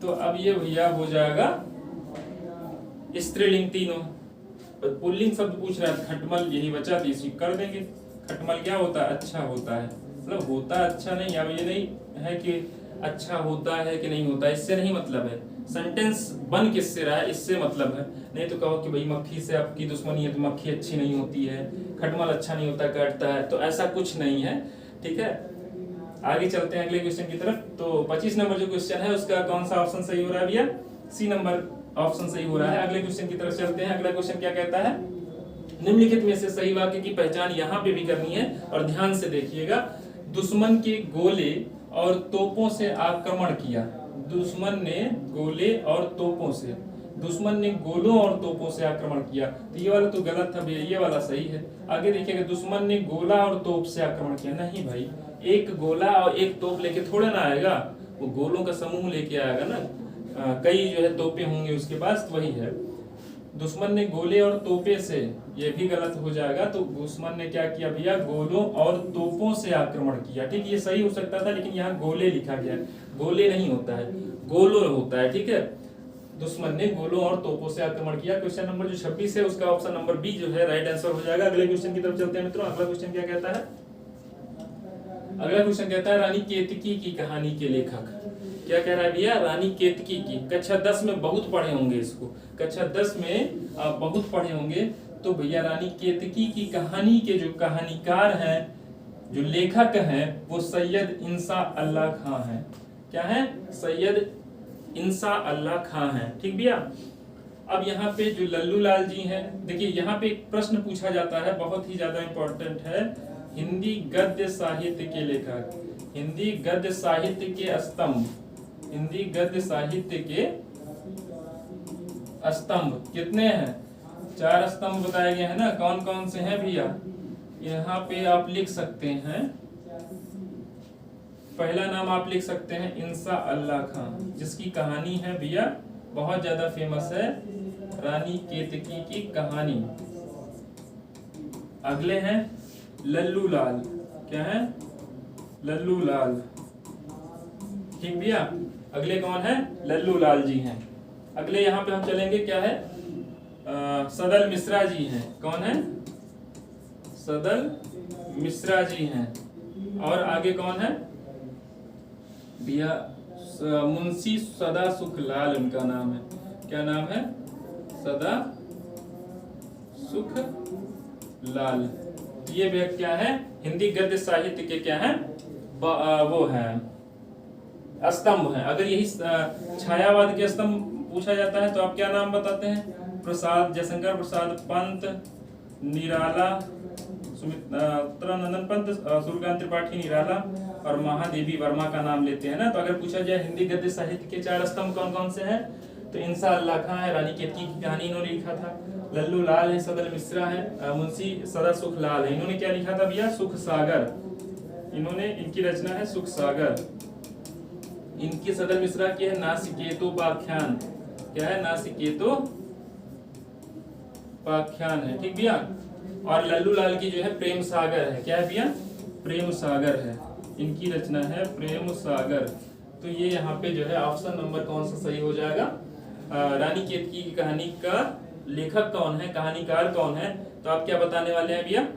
तो अब ये भैया हो जाएगा स्त्रीलिंग तीनों। पर पुल्लिंग शब्द पूछ रहा है, खटमल यही बचा तो इसी कर देंगे। खटमल क्या होता है? अच्छा होता है। मतलब होता अच्छा नहीं, अब ये नहीं है कि अच्छा होता है कि नहीं होता, इससे नहीं मतलब है। सेंटेंस बन किससे रहा है, इससे मतलब है। नहीं तो कहो कि भाई मक्खी से आपकी दुश्मनी है तो मक्खी अच्छी नहीं होती है, खटमल अच्छा नहीं होता काटता है, तो ऐसा कुछ नहीं है। ठीक है, आगे चलते हैं अगले क्वेश्चन की तरफ। तो 25 नंबर जो क्वेश्चन है उसका कौन सा ऑप्शन सही हो रहा है भैया? सी नंबर ऑप्शन सही हो रहा है। अगले क्वेश्चन की तरफ चलते हैं। अगला क्वेश्चन क्या कहता है? निम्नलिखित में से सही वाक्य की पहचान यहाँ पे भी करनी है और ध्यान से देखिएगा। दुश्मन के गोले और तोपों से आक्रमण किया। दुश्मन ने गोले और तोपों से, दुश्मन ने गोलों और तोपों से आक्रमण किया। तो ये वाला तो गलत था भैया, ये वाला सही है। आगे देखिएगा, दुश्मन ने गोला और तोप से आक्रमण किया। नहीं भाई, एक गोला और एक तोप लेके थोड़े ना आएगा, वो गोलों का समूह लेके आएगा ना। कई जो है तोपे होंगे उसके पास, तो वही है। दुश्मन ने गोले और तोपे से, ये भी गलत हो जाएगा। तो दुश्मन ने क्या किया भैया? गोलों और तोपों से आक्रमण किया। ठीक, ये सही हो सकता था लेकिन यहाँ गोले लिखा गया है, गोले नहीं होता है, गोलो होता है। ठीक है, दुश्मन ने गोलों और तोपों से आक्रमण किया। क्वेश्चन नंबर जो 26 है उसका ऑप्शन नंबर बी जो है राइट आंसर हो जाएगा। अगले क्वेश्चन की तरफ चलते हैं मित्रों। अगला क्वेश्चन क्या कहता है? अगला क्वेश्चन कहता है रानी केतकी की कहानी के लेखक। क्या कह रहा है भैया? रानी केतकी की। कक्षा 10 में बहुत पढ़े होंगे इसको, कक्षा 10 में आप बहुत पढ़े होंगे। तो भैया रानी केतकी की कहानी के जो कहानीकार हैं, जो लेखक हैं, वो सैयद इंसा अल्लाह खां हैं। क्या है? सैयद इंसा अल्लाह खां हैं। ठीक भैया, अब यहाँ पे जो लल्लू लाल जी हैं, देखिए यहाँ पे एक प्रश्न पूछा जाता है, बहुत ही ज्यादा इंपॉर्टेंट है। हिंदी गद्य साहित्य के लेखक, हिंदी गद्य साहित्य के स्तंभ, हिंदी गद्य साहित्य के स्तंभ कितने हैं? 4 स्तंभ बताए गए हैं ना। कौन कौन से हैं भैया? यहाँ पे आप लिख सकते हैं, पहला नाम आप लिख सकते हैं इंसा अल्लाह खां, जिसकी कहानी है भैया बहुत ज्यादा फेमस है, रानी केतकी की कहानी। अगले हैं लल्लू लाल। क्या है? लल्लू लाल। ठीक भैया, अगले कौन है? लल्लू लाल जी हैं। अगले यहाँ पे हम चलेंगे, क्या है? सदल मिश्रा जी हैं। कौन है? सदल मिश्रा जी हैं। और आगे कौन है भैया? मुंशी सदा सुख लाल उनका नाम है। क्या नाम है? सदा सुख लाल। ये भी क्या है? हिंदी गद्य साहित्य के क्या है? वो है स्तंभ है। अगर यही छायावाद के स्तंभ पूछा जाता है तो आप क्या नाम बताते हैं? प्रसाद, जयशंकर प्रसाद पंत, निराला, उत्तरानंदन पंत, सूर्यकांत त्रिपाठी निराला और महादेवी वर्मा का नाम लेते हैं ना। तो अगर पूछा जाए हिंदी गद्य साहित्य के 4 स्तंभ कौन कौन से हैं, तो इंसा अल्लाह खां है, रानी केतकी की कहानी इन्होंने लिखा था। लल्लू लाल है, सदल मिश्रा है, मुंशी सदा सुख लाल है। इन्होंने क्या लिखा था भैया? सुख सागर। इन्होंने, इनकी रचना है सुख सागर। इनकी सदल मिश्रा की है नासिकेतोपाख्यान। क्या है? नासिकेतोपाख्यान है। ठीक भैया, और लल्लू लाल की जो है प्रेम सागर है। क्या है भैया? प्रेम सागर है। इनकी रचना है प्रेम सागर। तो ये यहाँ पे जो है ऑप्शन नंबर कौन सा सही हो जाएगा? रानी केतकी की कहानी का लेखक कौन है, कहानीकार कौन है? तो आप क्या बताने वाले हैं भैया?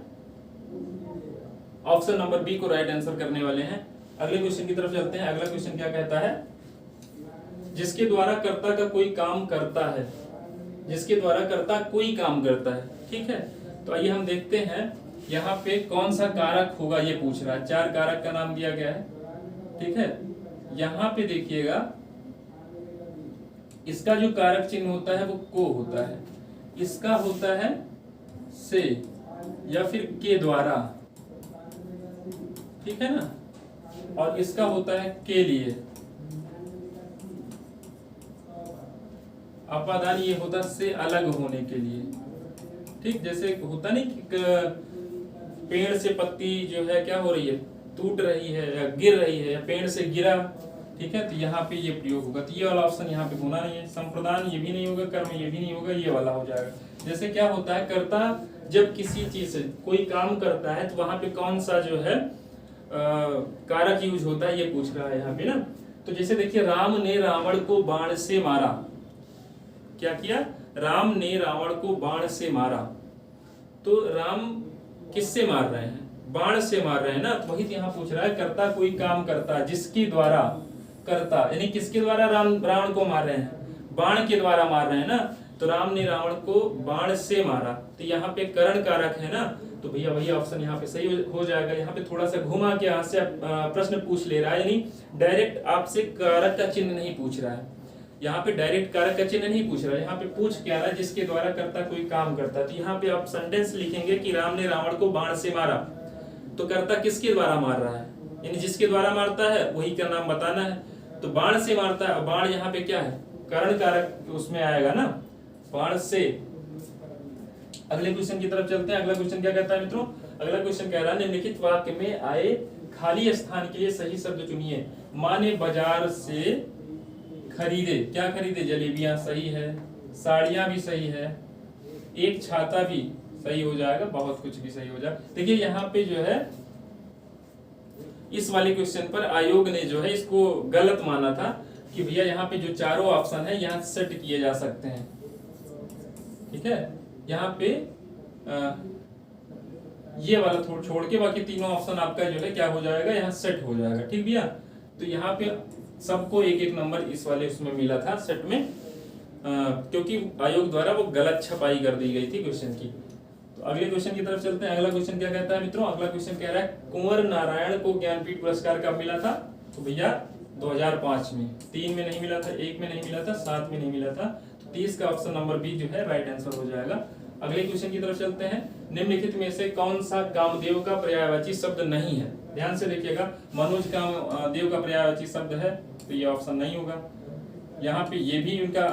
ऑप्शन नंबर बी को राइट आंसर करने वाले हैं। अगले क्वेश्चन की तरफ चलते हैं। अगला क्वेश्चन क्या कहता है? जिसके द्वारा कर्ता का कोई काम करता है, जिसके द्वारा कर्ता कोई काम करता है। ठीक है, तो आइए हम देखते हैं यहाँ पे कौन सा कारक होगा, ये पूछ रहा है। 4 कारक का नाम दिया गया है। ठीक है, यहाँ पे देखिएगा, इसका जो कारक चिन्ह होता है वो को होता है, इसका होता है से या फिर के द्वारा। ठीक है ना, और इसका होता है के लिए। अपादान ये होता है से अलग होने के लिए। ठीक, जैसे होता नहीं कि पेड़ से पत्ती जो है क्या हो रही है, टूट रही है या गिर रही है, या पेड़ से गिरा, ठीक है, तो यहाँ पे ये प्रयोग होगा। तो ये वाला ऑप्शन यहाँ पे होना नहीं है। संप्रदान ये भी नहीं होगा, कर्म ये भी नहीं होगा, ये वाला हो जाएगा। जैसे क्या होता है, कर्ता जब किसी चीज से कोई काम करता है तो वहां पे कौन सा जो है कारक यूज होता है, ये पूछ रहा है यहाँ पे ना। तो जैसे देखिए, राम ने रावण को बाण से मारा। क्या किया? राम ने रावण को बाण से मारा। तो राम किससे मार रहे हैं? बाण से मार रहे हैं ना। तो वही यहाँ पूछ रहा है, कर्ता कोई काम करता जिसके द्वारा, कर्ता यानी किसके द्वारा रावण को मार रहे हैं? बाण के द्वारा मार रहे हैं ना। तो राम ने रावण को बाण से मारा, तो यहाँ पे करण कारक है ना। तो भैया वही ऑप्शन यहाँ पे सही हो जाएगा। यहाँ पे थोड़ा सा घुमा के यहाँ से प्रश्न पूछ ले रहा है, यानी डायरेक्ट आपसे कारक का चिन्ह नहीं पूछ रहा है। यहाँ पे डायरेक्ट कारक का चिन्ह नहीं पूछ रहा है, यहाँ पे पूछ क्या रहा है, जिसके द्वारा कर्ता कोई काम करता है। तो यहाँ पे आप सेंटेंस लिखेंगे कि राम ने रावण को बाण से मारा। तो कर्ता किसके द्वारा मार रहा है, यानी जिसके द्वारा मारता है वही का नाम बताना है। तो बाण से मारता है, बाण यहाँ पे क्या है, करण कारक उसमें आएगा ना, बाण से। अगले क्वेश्चन की तरफ चलते हैं। अगला क्वेश्चन क्या कहता है मित्रों? अगला क्वेश्चन कह रहा है, निम्नलिखित वाक्य में आए खाली स्थान के लिए सही शब्द चुनिए। माँ ने बाजार से खरीदे, क्या खरीदे? जलेबियां, सही है। साड़ियां भी सही है। एक छाता भी सही हो जाएगा, बहुत कुछ भी सही हो जाएगा। देखिए यहाँ पे जो है, इस वाले क्वेश्चन पर आयोग ने जो है इसको गलत माना था कि भैया यहाँ पे जो चारों ऑप्शन है यहाँ सेट किए जा सकते हैं, ठीक है। यहाँ पे ये वाला छोड़ के बाकी तीनों ऑप्शन आपका जो है क्या हो जाएगा, यहाँ सेट हो जाएगा, ठीक भैया। तो यहाँ पे सबको एक एक नंबर इस वाले उसमें मिला था सेट में, क्योंकि आयोग द्वारा वो गलत छपाई कर दी गई थी क्वेश्चन की। तो अगले क्वेश्चन की तरफ चलते हैं। अगला क्वेश्चन क्या कहता है मित्रों? अगला क्वेश्चन कह रहा है, कुंवर नारायण को ज्ञानपीठ पुरस्कार कब मिला था? तो भैया 2005 में। 3 में नहीं मिला था, 1 में नहीं मिला था, 7 में नहीं मिला था। तो 30 का ऑप्शन नंबर बी जो है राइट आंसर हो जाएगा। अगले क्वेश्चन की तरफ चलते हैं। निम्नलिखित में से कौन सा कामदेव का पर्यायवाची शब्द नहीं है? ध्यान से देखिएगा, मनोज कामदेव का पर्यायवाची शब्द है, तो ये ऑप्शन नहीं होगा। यहाँ पे ये भी उनका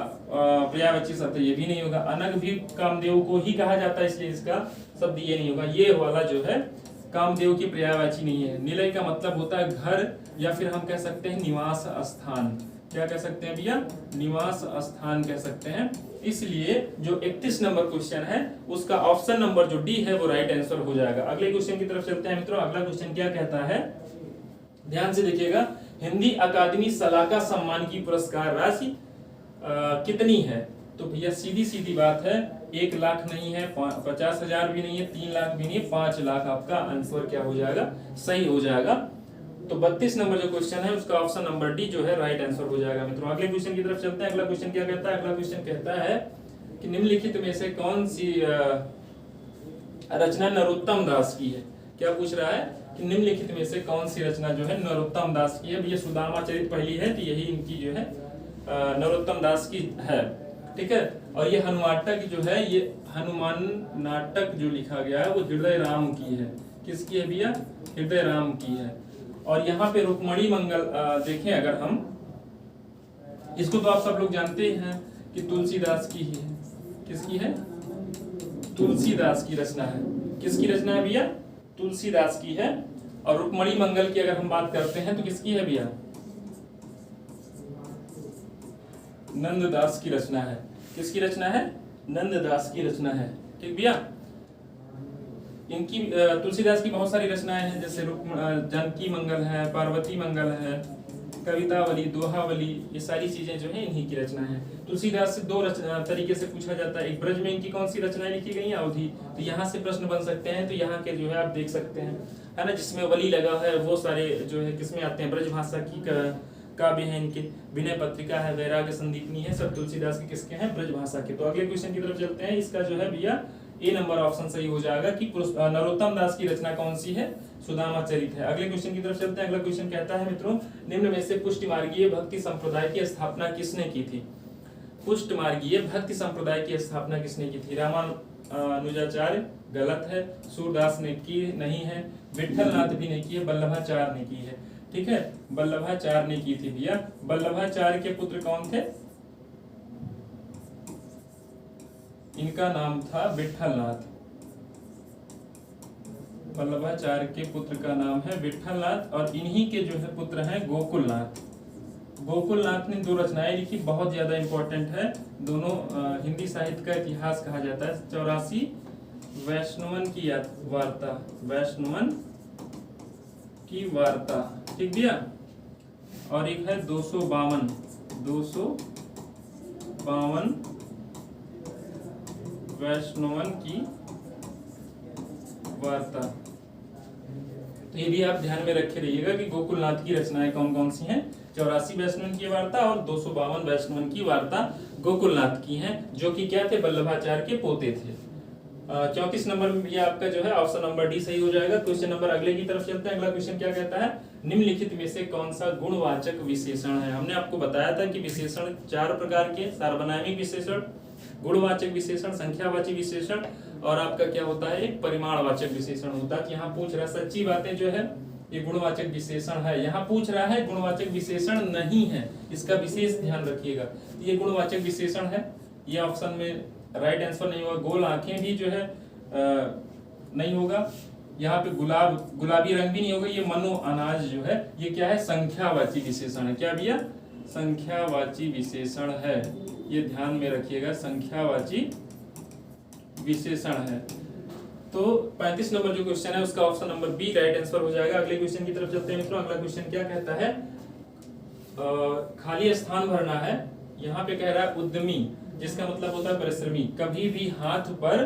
पर्यायवाची शब्द, ये भी नहीं होगा। अनग भी कामदेव को ही कहा जाता है, इसलिए इसका शब्द ये नहीं होगा। ये वाला जो है कामदेव की पर्यायवाची नहीं है। निलय का मतलब होता है घर, या फिर हम कह सकते हैं निवास स्थान। क्या कह सकते हैं भैया? निवास स्थान कह सकते हैं। इसलिए जो 31 नंबर क्वेश्चन है उसका ऑप्शन नंबर जो डी है वो राइट आंसर हो जाएगा। अगले क्वेश्चन की तरफ चलते हैं मित्रों। अगला क्वेश्चन क्या कहता है, ध्यान से देखिएगा, हिंदी अकादमी सलाका सम्मान की पुरस्कार राशि कितनी है? तो भैया सीधी सीधी बात है, 1 लाख नहीं है, 50,000 भी नहीं है, 3 लाख भी नहीं है, 5 लाख आपका आंसर क्या हो जाएगा, सही हो जाएगा। तो 32 नंबर जो क्वेश्चन है उसका ऑप्शन नंबर डी जो है राइट आंसर हो जाएगा मित्रों। अगले क्वेश्चन की तरफ चलते हैं। अगला क्वेश्चन क्या कहता है? अगला क्वेश्चन कहता है कि निम्नलिखित में से कौन सी रचना नरोत्तम दास की है? क्या पूछ रहा है कि निम्नलिखित में से कौन सी रचना जो है नरोत्तम दास की है? ये सुदामा चरित पहली है, तो यही इनकी जो है नरोत्तम दास की है, ठीक है। और ये हनुमाटक जो है, ये हनुमान नाटक जो लिखा गया है वो हृदय राम की है। किसकी है भैया? हृदय राम की है। और यहाँ पे रुक्मणी मंगल देखें अगर हम, इसको तो आप सब लोग जानते हैं कि तुलसीदास की ही है। किसकी है? तुलसीदास की रचना है। किसकी रचना है भैया? तुलसीदास की है। और रुक्मणी मंगल की अगर हम बात करते हैं तो किसकी है भैया? नंददास की रचना है। किसकी रचना है? नंददास की रचना है, ठीक भैया। इनकी तुलसीदास की बहुत सारी रचनाएं हैं, जैसे जानकी मंगल है, पार्वती मंगल है, कवितावली, दोहावली, ये सारी चीजें जो है इन्हीं की रचना है। तुलसीदास से 2 तरीके से पूछा जाता है। एक, ब्रज में इनकी कौन सी रचनाएं लिखी गई हैं? अवधि। तो यहाँ से प्रश्न बन सकते हैं। तो यहाँ के जो है आप देख सकते हैं, है ना, जिसमें वली लगा है वो सारे जो है किसमें आते हैं? ब्रज भाषा की काव्य है इनके। विनय पत्रिका है, वैराग्य संदीपनी है, सब तुलसीदास के किसके हैं? ब्रज भाषा के। तो अगले क्वेश्चन की तरफ चलते हैं। इसका जो है भैया ए नंबर ऑप्शन सही हो जाएगा कि नरोत्तम दास की रचना कौन सी है? सुदामा चरित है। अगले क्वेश्चन की तरफ चलते हैं। अगला क्वेश्चन कहता है मित्रों, निम्न में से पुष्ट मार्गीय भक्ति संप्रदाय की स्थापना किसने की थी? पुष्ट मार्गीय भक्ति संप्रदाय की स्थापना किसने की थी? रामानुजाचार्य, गलत है। सूरदास ने की नहीं है, विठलनाथ भी ने की है, वल्लभाचार्य ने की है, ठीक है। वल्लभाचार्य ने की थी भैया। वल्लभाचार्य के पुत्र कौन थे? इनका नाम था विठलनाथ। वल्लभाचार्य के पुत्र का नाम है विठलनाथ और इन्हीं के जो है पुत्र हैं गोकुलनाथ। गोकुलनाथ ने 2 रचनाएं लिखी, बहुत ज्यादा इंपॉर्टेंट है, दोनों हिंदी साहित्य का इतिहास कहा जाता है। 84 वैष्णवन की वार्ता, वैष्णवन की वार्ता, ठीक भैया। और एक है 252 वैष्णवन की वार्ता। तो ये भी आप ध्यान में रखे रहिएगा कि गोकुलनाथ की रचनाएं कौन कौन सी हैं। 84 वैष्णवन की वार्ता और 252 वैष्णवन की वार्ता गोकुलनाथ की हैं, जो कि क्या थे, वल्लभाचार्य के पोते थे। 34 नंबर में ये आपका जो है ऑप्शन नंबर डी सही हो जाएगा। क्वेश्चन नंबर अगले की तरफ चलते हैं। अगला क्वेश्चन क्या कहता है, निम्नलिखित में से कौन सा गुणवाचक विशेषण है। हमने आपको बताया था कि विशेषण 4 प्रकार के, सार्वनामिक विशेषण, गुणवाचक विशेषण, संख्यावाची विशेषण और आपका क्या होता है, एक परिमाणवाचक विशेषण होता है। यहाँ पूछ रहा, सच्ची बातें जो है ये गुणवाचक विशेषण है, यहाँ पूछ रहा है गुणवाचक विशेषण नहीं है, इसका विशेष ध्यान रखिएगा। ये गुणवाचक विशेषण है, ये ऑप्शन में राइट आंसर नहीं होगा। गोल आंखें भी जो है नहीं होगा, यहाँ पे गुलाबी रंग भी नहीं होगा। ये मनो अनाज जो है ये क्या है, संख्यावाची विशेषण है। क्या भैया, संख्यावाची विशेषण है, ये ध्यान में रखिएगा, संख्यावाची विशेषण है। तो 35 नंबर जो क्वेश्चन है उसका option number B right answer हो जाएगा। अगले क्वेश्चन की तरफ चलते हैं मित्रों। अगला क्वेश्चन क्या कहता है, खाली स्थान भरना है। यहाँ पे कह रहा है उद्यमी, जिसका मतलब होता है परिश्रमी, कभी भी हाथ पर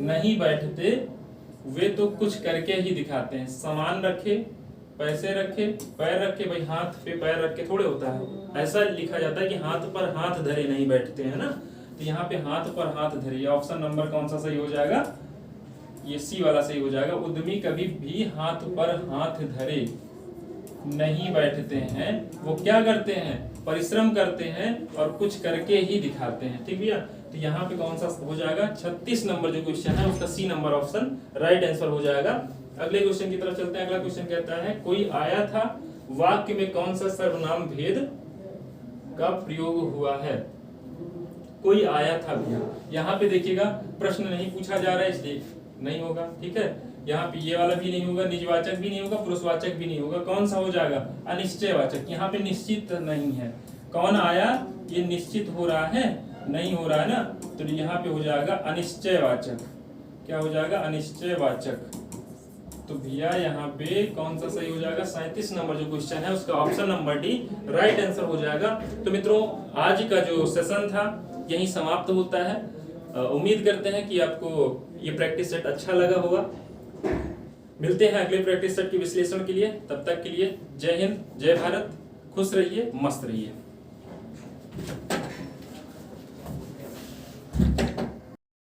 नहीं बैठते, वे तो कुछ करके ही दिखाते हैं। सामान रखे, पैसे रखे, पैर रखे, भाई हाथ पे पैर रख के थोड़े होता है, ऐसा लिखा जाता है कि हाथ पर हाथ धरे नहीं बैठते हैं ना। तो यहाँ पे हाथ पर हाथ धरे, ऑप्शन नंबर कौन सा सही हो जाएगा, ये सी वाला सही हो जाएगा। उद्यमी कभी भी हाथ पर हाथ धरे नहीं बैठते हैं, वो क्या करते हैं, परिश्रम करते हैं और कुछ करके ही दिखाते हैं। ठीक भैया, तो यहाँ पे कौन सा हो जाएगा, 36 नंबर जो क्वेश्चन है उसका C number option right answer हो जाएगा। अगले क्वेश्चन की तरफ चलते हैं। अगला क्वेश्चन कहता है, कोई आया था, वाक्य में कौन सा सर्वनाम भेद का प्रयोग हुआ है। कोई आया था भैया, यहाँ पे देखिएगा प्रश्न नहीं पूछा जा रहा है इसलिए नहीं होगा। ठीक है, यहाँ पे ये वाला भी नहीं होगा, निजवाचक भी नहीं होगा, पुरुषवाचक भी नहीं होगा। कौन सा हो जाएगा, अनिश्चयवाचक। यहाँ पे निश्चित नहीं है, कौन आया ये निश्चित हो रहा है, नहीं हो रहा है ना, तो यहाँ पे हो जाएगा अनिश्चयवाचक। क्या हो जाएगा, अनिश्चयवाचक। तो भैया यहाँ पे कौन सा सही हो जाएगा, 37 नंबर जो क्वेश्चन है उसका option number D right answer हो जाएगा। तो मित्रों आज का जो सेशन था यही समाप्त होता है। उम्मीद करते हैं कि आपको ये प्रैक्टिस सेट अच्छा लगा होगा। मिलते हैं अगले प्रैक्टिस सेट के विश्लेषण के लिए, तब तक के लिए जय हिंद, जय भारत, खुश रहिए, मस्त रहिए।